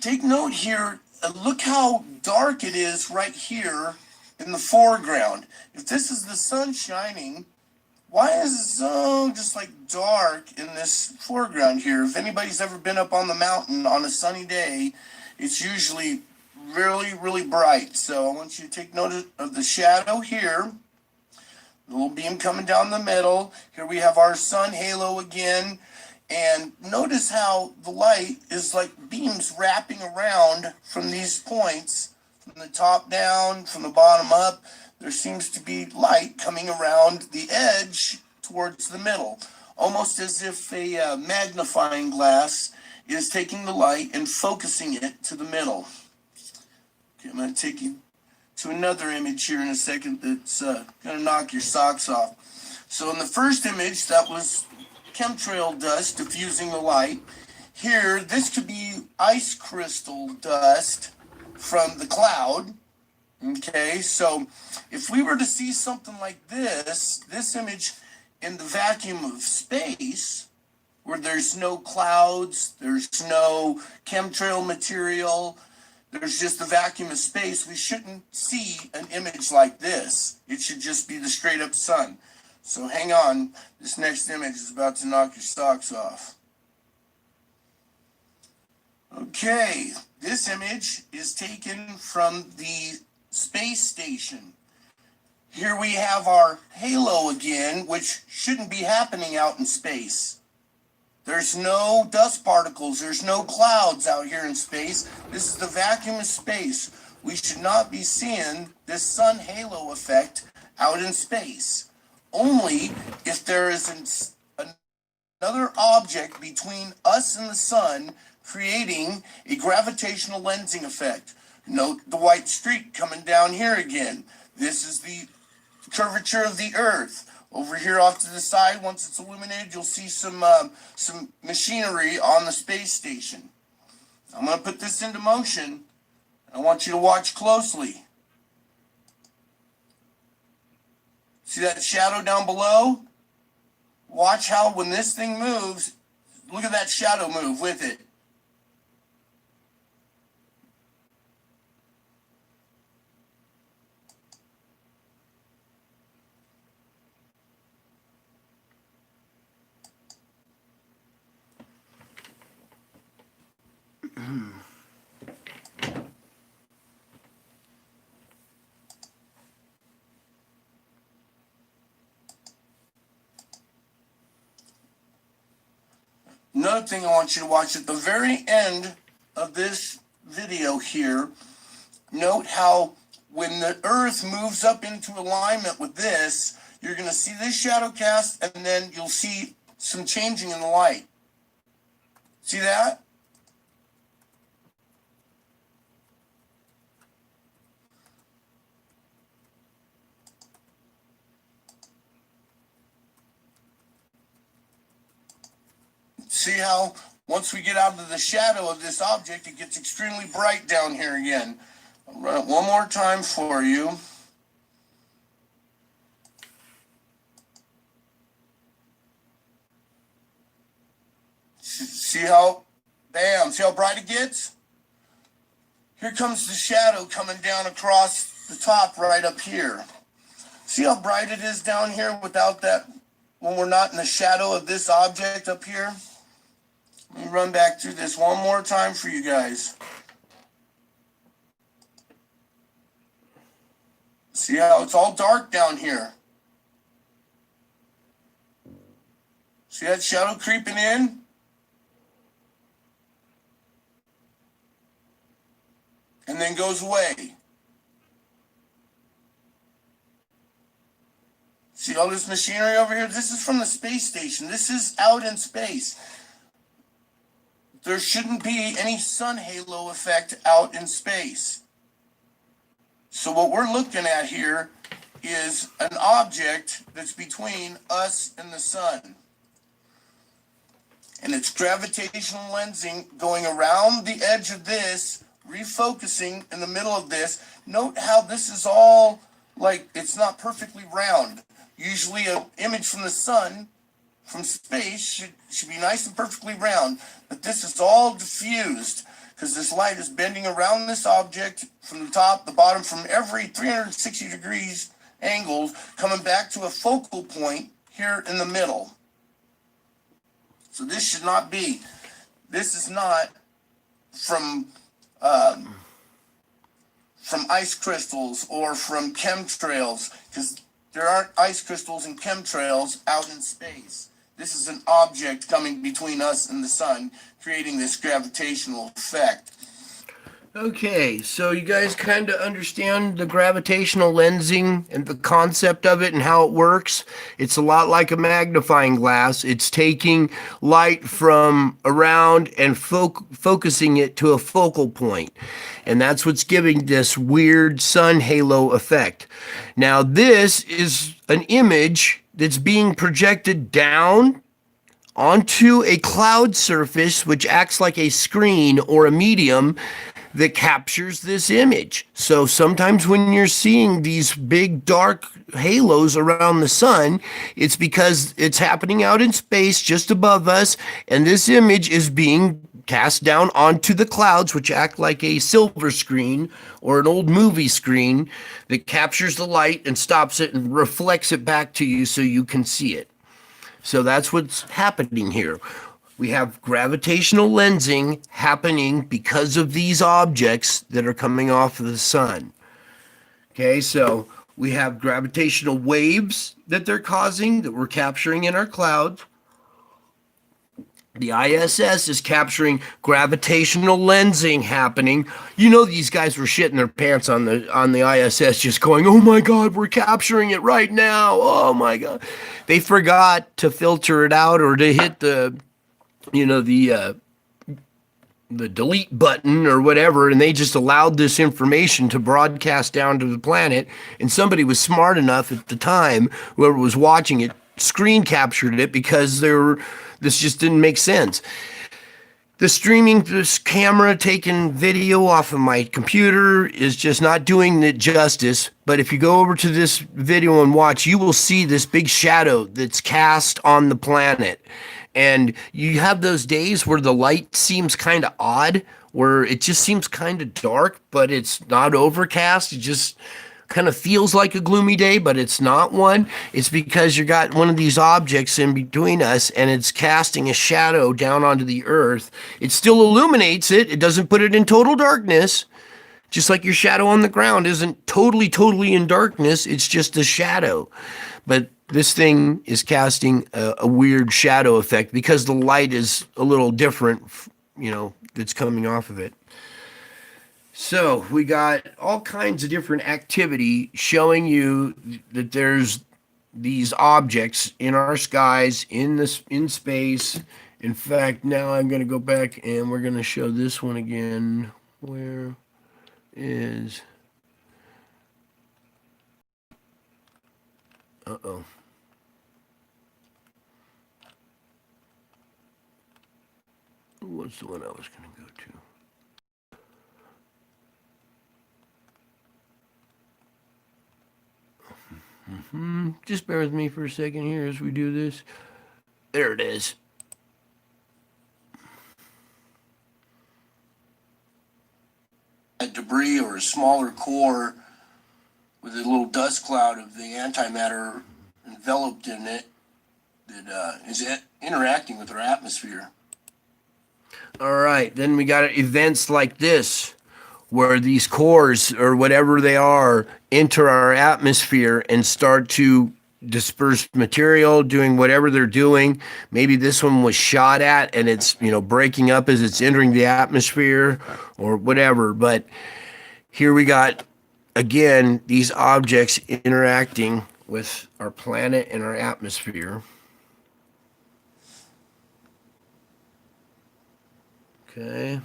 Take note here, look how dark it is right here in the foreground. If this is the sun shining why is it so just like dark in this foreground here? If anybody's ever been up on the mountain on a sunny day, it's usually really, really bright. So I want you to take notice of the shadow here. The little beam coming down the middle. Here we have our sun halo again. And notice how the light is like beams wrapping around from these points, from the top down, from the bottom up. There seems to be light coming around the edge towards the middle, almost as if a magnifying glass is taking the light and focusing it to the middle. Okay, I'm going to take you to another image here in a second that's going to knock your socks off. So in the first image, that was chemtrail dust diffusing the light. Here, this could be ice crystal dust from the cloud. Okay, so if we were to see something like this image in the vacuum of space, where there's no clouds, there's no chemtrail material, there's just the vacuum of space, we shouldn't see an image like this. It should just be the straight up sun. So hang on, this next image is about to knock your socks off. Okay, this image is taken from the space station. Here we have our halo again, which shouldn't be happening out in space. There's no dust particles, there's no clouds out here in space. This is the vacuum of space. We should not be seeing this sun halo effect out in space. Only if there is another object between us and the sun creating a gravitational lensing effect. Note the white streak coming down here again. This is the curvature of the Earth. Over here off to the side, once it's illuminated, you'll see some machinery on the space station. I'm going to put this into motion. I want you to watch closely. See that shadow down below? Watch how when this thing moves, look at that shadow move with it. Another thing I want you to watch at the very end of this video here, note how when the Earth moves up into alignment with this, you're going to see this shadow cast and then you'll see some changing in the light. See that? See how once we get out of the shadow of this object, it gets extremely bright down here again. I'll run it one more time for you. See how, bam, see how bright it gets? Here comes the shadow coming down across the top right up here. See how bright it is down here without that, when we're not in the shadow of this object up here? Let me run back through this one more time for you guys. See how it's all dark down here? See that shadow creeping in? And then goes away. See all this machinery over here? This is from the space station. This is out in space. There shouldn't be any sun halo effect out in space. So what we're looking at here is an object that's between us and the sun. And it's gravitational lensing going around the edge of this, refocusing in the middle of this. Note how this is all like, it's not perfectly round. Usually an image from the sun, from space, should be nice and perfectly round. But this is all diffused because this light is bending around this object from the top, the bottom, from every 360 degrees angle, coming back to a focal point here in the middle. So this should not be, this is not from ice crystals or from chemtrails, because there aren't ice crystals and chemtrails out in space. This is an object coming between us and the sun, creating this gravitational effect. Okay, so you guys kind of understand the gravitational lensing and the concept of it and how it works. It's a lot like a magnifying glass. It's taking light from around and focusing it to a focal point. And that's what's giving this weird sun halo effect. Now, this is an image that's being projected down onto a cloud surface, which acts like a screen or a medium that captures this image. So sometimes when you're seeing these big dark halos around the sun, it's because it's happening out in space just above us, and this image is being cast down onto the clouds, which act like a silver screen or an old movie screen that captures the light and stops it and reflects it back to you so you can see it. So that's what's happening here. We have gravitational lensing happening because of these objects that are coming off of the sun. Okay, so we have gravitational waves that they're causing, that we're capturing in our clouds. The ISS is capturing gravitational lensing happening. You know, these guys were shitting their pants on the ISS, just going, "Oh my God, we're capturing it right now. Oh my God." They forgot to filter it out or to hit the delete button or whatever, and they just allowed this information to broadcast down to the planet. And somebody was smart enough at the time, whoever was watching it, screen captured it because this just didn't make sense. This camera taking video off of my computer is just not doing it justice. But if you go over to this video and watch, you will see this big shadow that's cast on the planet. And you have those days where the light seems kind of odd, where it just seems kind of dark, but it's not overcast. It just kind of feels like a gloomy day, but it's not one. It's because you got one of these objects in between us and it's casting a shadow down onto the earth. It still illuminates it. It doesn't put it in total darkness. Just like your shadow on the ground isn't totally in darkness. It's just a shadow. But this thing is casting a weird shadow effect because the light is a little different, that's coming off of it. So we got all kinds of different activity showing you that there's these objects in our skies, in space. In fact, now I'm going to go back and we're going to show this one again. Where is... Uh-oh. What's the one I was going to go to? Just bear with me for a second here as we do this. There it is. A debris or a smaller core with a little dust cloud of the antimatter enveloped in it that is interacting with our atmosphere. All right, then we got events like this, where these cores or whatever they are enter our atmosphere and start to disperse material, doing whatever they're doing. Maybe this one was shot at and it's, breaking up as it's entering the atmosphere or whatever. But here we got, again, these objects interacting with our planet and our atmosphere. Okay.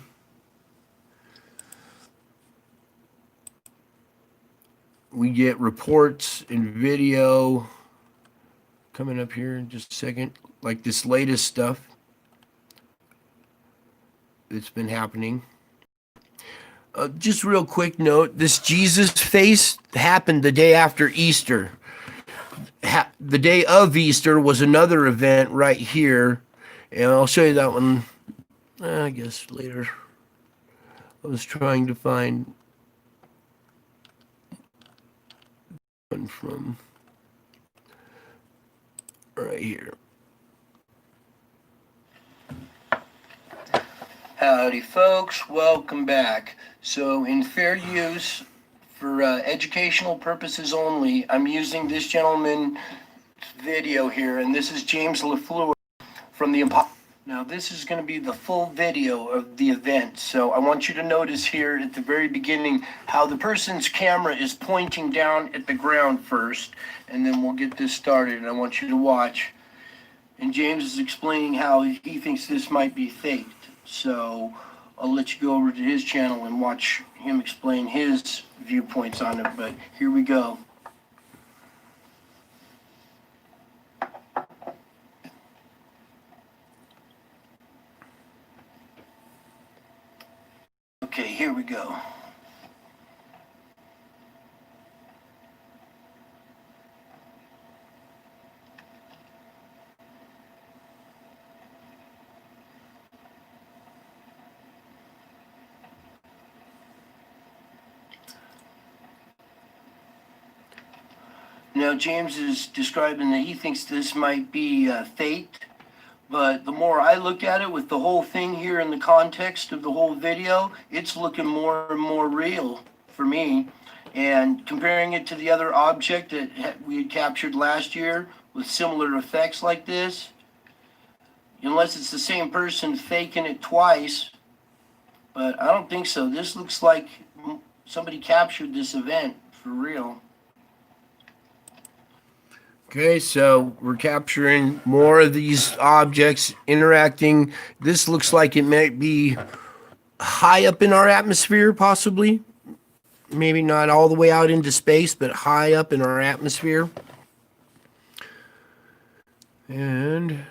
We get reports and video coming up here in just a second, like this latest stuff that's been happening. Just real quick note, this Jesus face happened the day after Easter. The day of Easter was another event right here, and I'll show you that one, I guess, later. I was trying to find one from right here. Howdy folks, welcome back. So in fair use, for educational purposes only, I'm using this gentleman's video here, and this is James LaFleur from the Now this is going to be the full video of the event, so I want you to notice here at the very beginning how the person's camera is pointing down at the ground first, and then we'll get this started, and I want you to watch. And James is explaining how he thinks this might be faked. So I'll let you go over to his channel and watch him explain his viewpoints on it. But here we go. Okay, here we go. Now, James is describing that he thinks this might be faked, but the more I look at it with the whole thing here in the context of the whole video, it's looking more and more real for me. And comparing it to the other object that we had captured last year with similar effects like this, unless it's the same person faking it twice, but I don't think so. This looks like somebody captured this event for real. Okay, so we're capturing more of these objects interacting. This looks like it might be high up in our atmosphere, possibly. Maybe not all the way out into space, but high up in our atmosphere. And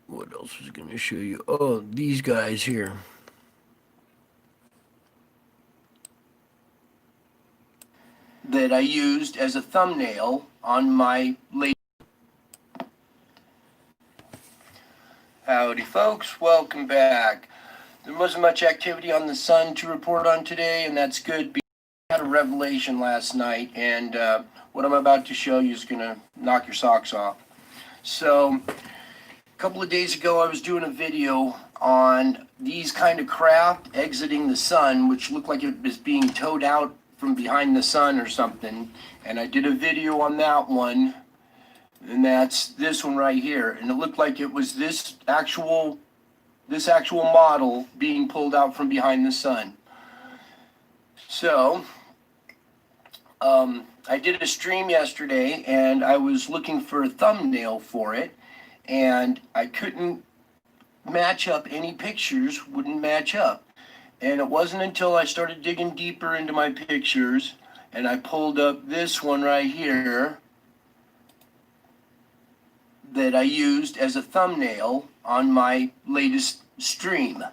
what else was I going to show you? Oh, these guys here. That I used as a thumbnail on my latest. Howdy folks, welcome back. There wasn't much activity on the sun to report on today, and that's good because I had a revelation last night, and what I'm about to show you is going to knock your socks off. So, a couple of days ago I was doing a video on these kind of craft exiting the sun, which looked like it was being towed out from behind the sun or something, and I did a video on that one, and that's this one right here, and it looked like it was this actual model being pulled out from behind the sun. So I did a stream yesterday, and I was looking for a thumbnail for it, and I couldn't match up any pictures, wouldn't match up. And it wasn't until I started digging deeper into my pictures and I pulled up this one right here that I used as a thumbnail on my latest stream.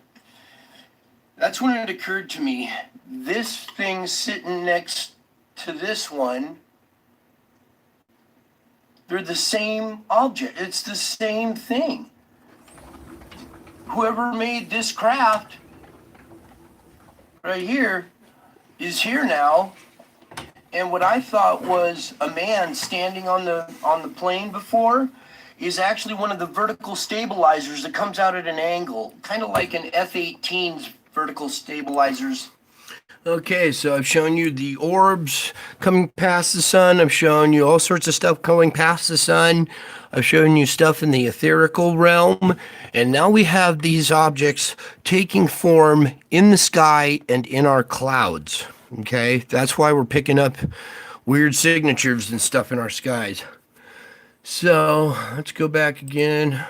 That's when it occurred to me, this thing sitting next to this one, they're the same object. It's the same thing. Whoever made this craft right here is here now, and what I thought was a man standing on the plane before is actually one of the vertical stabilizers that comes out at an angle, kind of like an F-18's vertical stabilizers. Okay, so I've shown you the orbs coming past the sun. I've shown you all sorts of stuff going past the sun. I've shown you stuff in the etherical realm. And now we have these objects taking form in the sky and in our clouds. Okay, that's why we're picking up weird signatures and stuff in our skies. So let's go back again.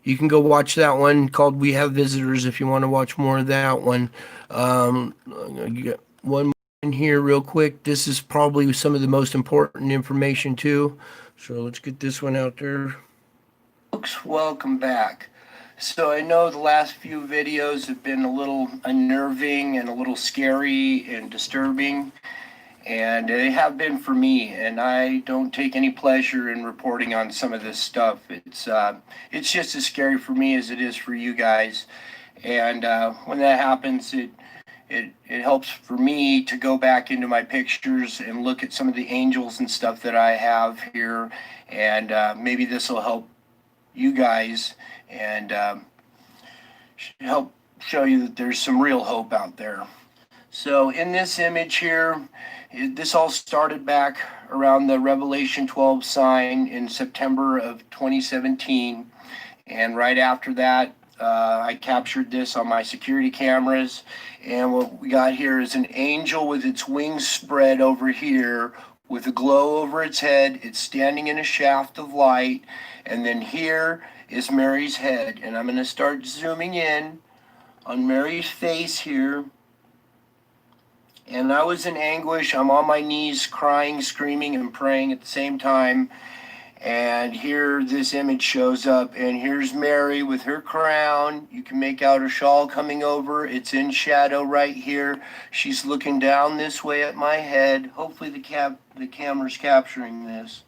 You can go watch that one called We Have Visitors if you want to watch more of that one. I'm going to get one more in here real quick. This is probably some of the most important information too. So let's get this one out there. Folks, welcome back. So I know the last few videos have been a little unnerving and a little scary and disturbing. And they have been for me, and I don't take any pleasure in reporting on some of this stuff. It's just as scary for me as it is for you guys. And when that happens, it helps for me to go back into my pictures and look at some of the angels and stuff that I have here, and maybe this will help you guys and help show you that there's some real hope out there. So in this image here, this all started back around the Revelation 12 sign in September of 2017. And right after that, I captured this on my security cameras. And what we got here is an angel with its wings spread over here with a glow over its head. It's standing in a shaft of light. And then here is Mary's head. And I'm going to start zooming in on Mary's face here. And I was in anguish. I'm on my knees crying, screaming, and praying at the same time. And here this image shows up. And here's Mary with her crown. You can make out her shawl coming over. It's in shadow right here. She's looking down this way at my head. Hopefully the camera's capturing this.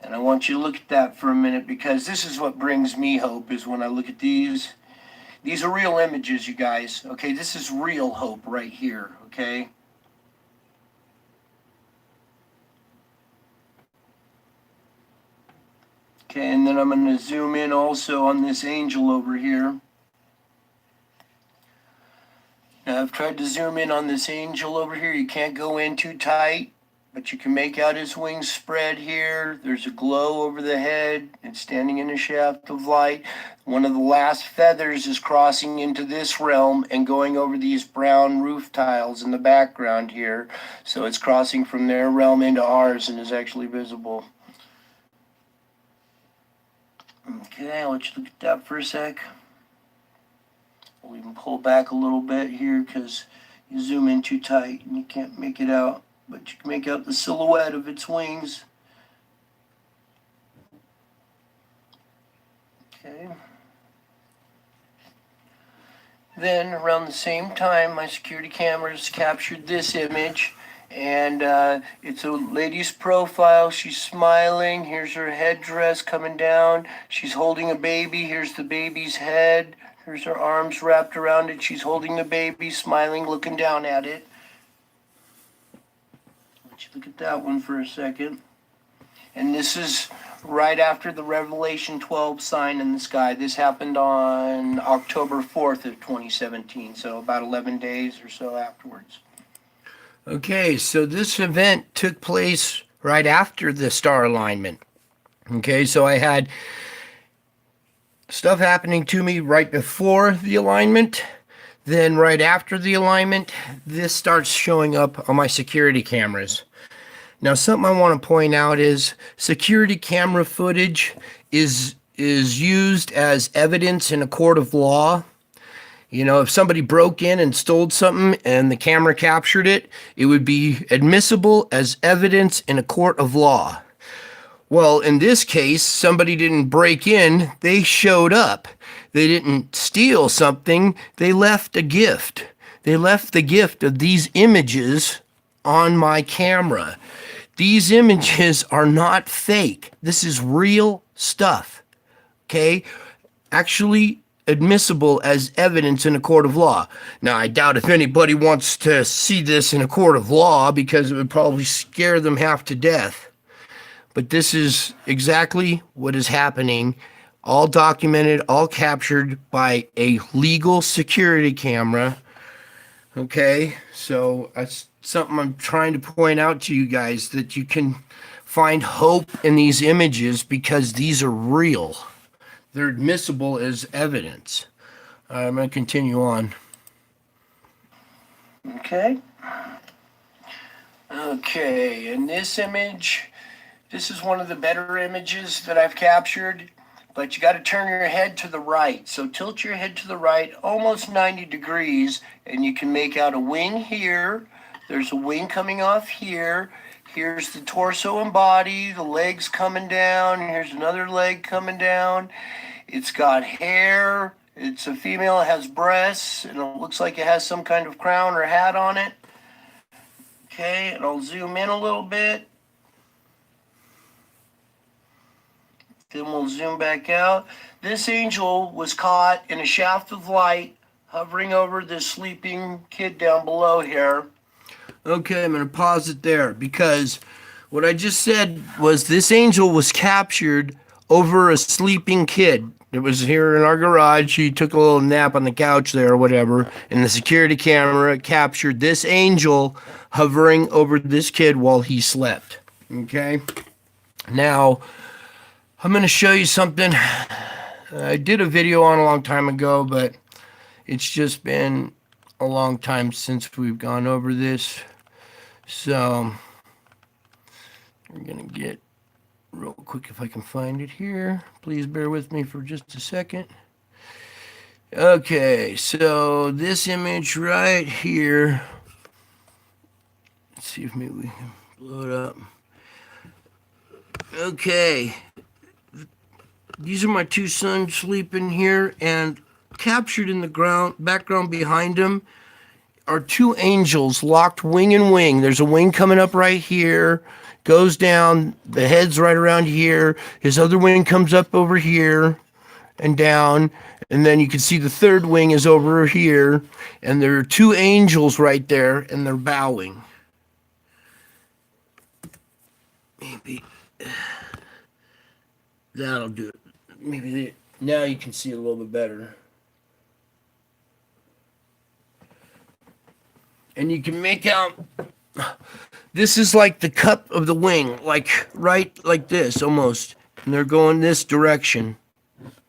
And I want you to look at that for a minute, because this is what brings me hope, is when I look at these. These are real images, you guys. Okay, this is real hope right here, okay? Okay, and then I'm going to zoom in also on this angel over here. Now, I've tried to zoom in on this angel over here. You can't go in too tight, but you can make out his wings spread here. There's a glow over the head. It's standing in a shaft of light. One of the last feathers is crossing into this realm and going over these brown roof tiles in the background here. So it's crossing from their realm into ours and is actually visible. Okay, I'll let you look at that for a sec. We'll even pull back a little bit here because you zoom in too tight and you can't make it out. But you can make out the silhouette of its wings. Okay. Then, around the same time, my security cameras captured this image. And it's a lady's profile. She's smiling. Here's her headdress coming down. She's holding a baby. Here's the baby's head. Here's her arms wrapped around it. She's holding the baby, smiling, looking down at it. Let you look at that one for a second. And this is right after the Revelation 12 sign in the sky. This happened on October 4th of 2017, so about 11 days or so afterwards. Okay, so this event took place right after the star alignment. Okay, so I had stuff happening to me right before the alignment. Then right after the alignment, this starts showing up on my security cameras. Now, something I want to point out is security camera footage is used as evidence in a court of law. You know, if somebody broke in and stole something and the camera captured it, it would be admissible as evidence in a court of law. Well, in this case, somebody didn't break in, they showed up. They didn't steal something, they left a gift. They left the gift of these images on my camera. These images are not fake. This is real stuff, okay? Actually admissible as evidence in a court of law. Now, I doubt if anybody wants to see this in a court of law because it would probably scare them half to death. But this is exactly what is happening, all documented, all captured by a legal security camera. Okay, so that's something I'm trying to point out to you guys, that you can find hope in these images because these are real. They're admissible as evidence. I'm going to continue on. Okay. Okay, in this image, this is one of the better images that I've captured, but you got to turn your head to the right. So tilt your head to the right almost 90 degrees, and you can make out a wing here. There's a wing coming off here. Here's the torso and body, the legs coming down. Here's another leg coming down. It's got hair. It's a female. It has breasts, and it looks like it has some kind of crown or hat on it. Okay, and I'll zoom in a little bit. Then we'll zoom back out. This angel was caught in a shaft of light hovering over this sleeping kid down below here. Okay, I'm going to pause it there because what I just said was this angel was captured over a sleeping kid. It was here in our garage. He took a little nap on the couch there or whatever, and the security camera captured this angel hovering over this kid while he slept. Okay? Now, I'm going to show you something I did a video on a long time ago, but it's just been a long time since we've gone over this. So, we're going to get real quick if I can find it here. Please bear with me for just a second. Okay, so this image right here. Let's see if maybe we can blow it up. Okay. These are my two sons sleeping here, and captured in the background behind them are two angels locked wing and wing. There's a wing coming up right here, goes down, the head's right around here. His other wing comes up over here and down, and then you can see the third wing is over here, and there are two angels right there, and they're bowing. Maybe that'll do it. Maybe now you can see it a little bit better. And you can make out, this is like the cup of the wing, like right like this almost. And they're going this direction.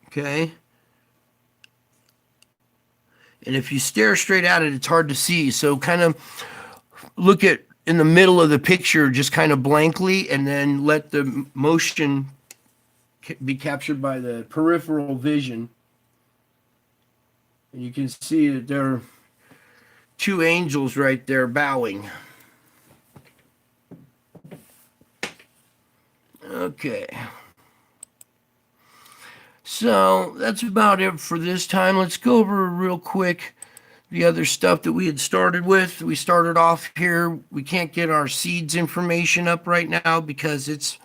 Okay? And if you stare straight at it, it's hard to see. So kind of look at in the middle of the picture just kind of blankly, and then let the motion be captured by the peripheral vision. And you can see that there are two angels right there bowing. Okay. So that's about it for this time. Let's go over real quick the other stuff that we had started with. We started off here. We can't get our seeds information up right now because it's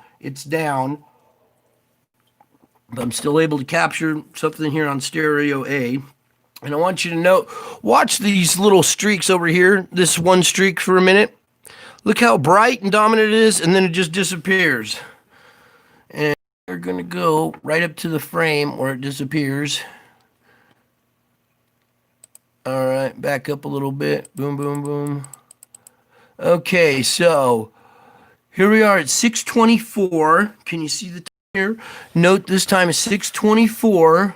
down. But I'm still able to capture something here on stereo A. And I want you to note, watch these little streaks over here, this one streak for a minute. Look how bright and dominant it is, and then it just disappears. And we're going to go right up to the frame where it disappears. All right, back up a little bit. Boom, boom, boom. Okay, so here we are at 6:24. Can you see the time here? Note this time is 6:24.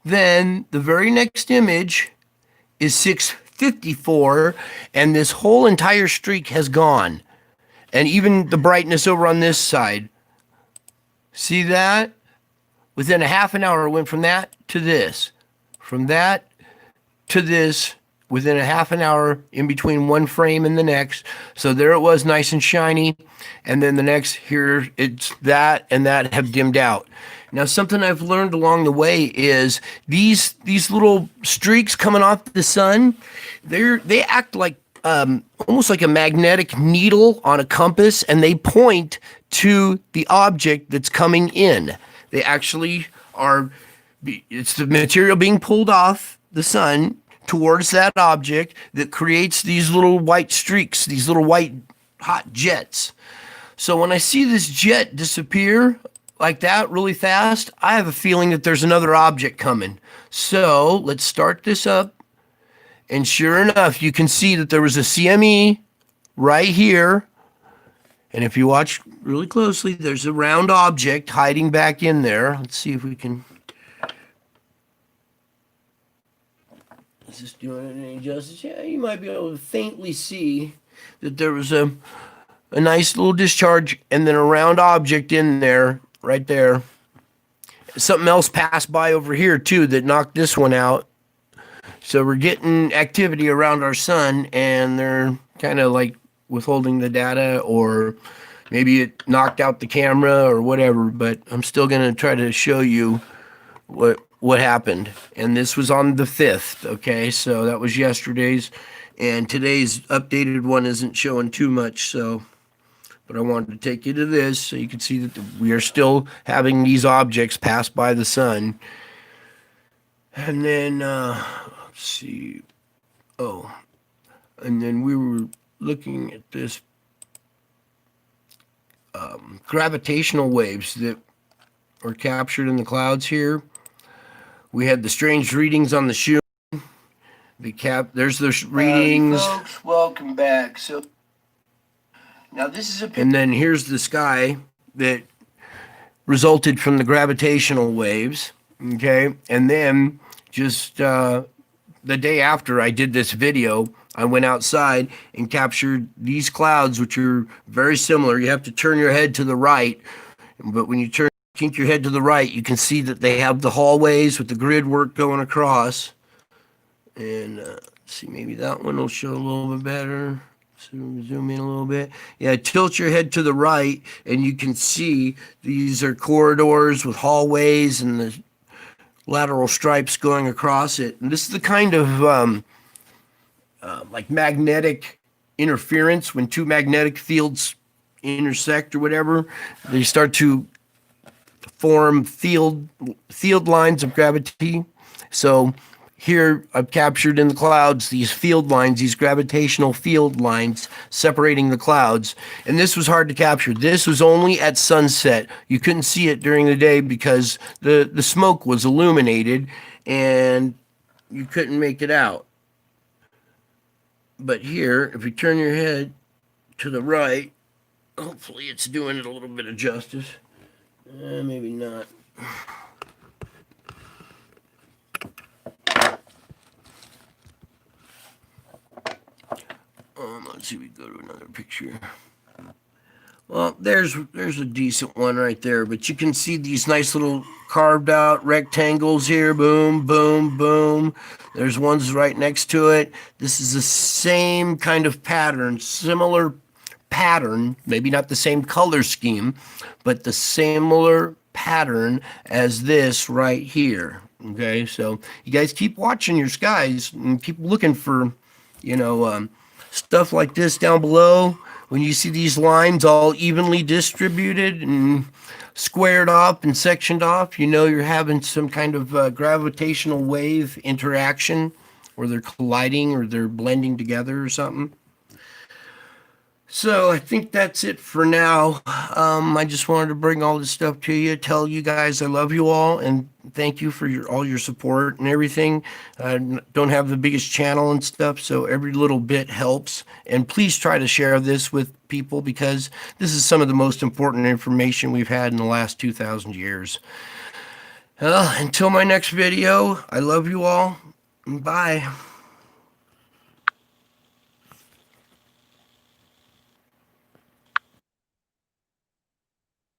Then the very next image is 6:54, and this whole entire streak has gone. And even the brightness over on this side. See that? Within a half an hour, it went from that to this. From that to this, within a half an hour, in between one frame and the next. So there it was, nice and shiny. And then the next, here, it's that and that have dimmed out. Now, something I've learned along the way is these little streaks coming off the sun, they act like almost like a magnetic needle on a compass, and they point to the object that's coming in. They actually are, it's the material being pulled off the sun towards that object that creates these little white streaks, these little white hot jets. So when I see this jet disappear like that really fast, I have a feeling that there's another object coming. So let's start this up. And sure enough, you can see that there was a CME right here. And if you watch really closely, there's a round object hiding back in there. Let's see if we can. Is this doing it any justice? Yeah, you might be able to faintly see that there was a nice little discharge and then a round object in there, right there. Something else passed by over here too that knocked this one out. So we're getting activity around our sun, and they're kind of like withholding the data, or maybe it knocked out the camera or whatever, but I'm still going to try to show you what happened. And this was on the 5th, okay? So that was yesterday's, and today's updated one isn't showing too much, so, but I wanted to take you to this so you can see that we are still having these objects pass by the sun. And then, see. Oh, and then we were looking at this gravitational waves that were captured in the clouds here. We had the strange readings on the shoe. There's the readings. Folks, welcome back. So now this is and then here's the sky that resulted from the gravitational waves. Okay, and then just the day after I did this video, I went outside and captured these clouds, which are very similar. You have to turn your head to the right, but when you kink your head to the right, you can see that they have the hallways with the grid work going across. And see, maybe that one will show a little bit better. Zoom in a little bit. Yeah, tilt your head to the right, and you can see these are corridors with hallways and the lateral stripes going across it. And this is the kind of like magnetic interference when two magnetic fields intersect or whatever. They start to form field lines of gravity. So here I've captured in the clouds these field lines, these gravitational field lines separating the clouds. And this was hard to capture. This was only at sunset. You couldn't see it during the day because the smoke was illuminated and you couldn't make it out. But here, if you turn your head to the right, hopefully it's doing it a little bit of justice. Maybe not. Let's see, we go to another picture. Well, there's a decent one right there, but you can see these nice little carved out rectangles here. Boom, boom, boom. There's ones right next to it. This is the same kind of pattern, similar pattern, maybe not the same color scheme, but the similar pattern as this right here. Okay, so you guys keep watching your skies and keep looking for, stuff like this down below. When you see these lines all evenly distributed and squared off and sectioned off, you're having some kind of gravitational wave interaction, or they're colliding or they're blending together or something. So I think that's it for now. I just wanted to bring all this stuff to you, tell you guys I love you all, and thank you for all your support and everything. I don't have the biggest channel and stuff, so every little bit helps. And please try to share this with people because this is some of the most important information we've had in the last 2,000 years. Until my next video, I love you all. Bye.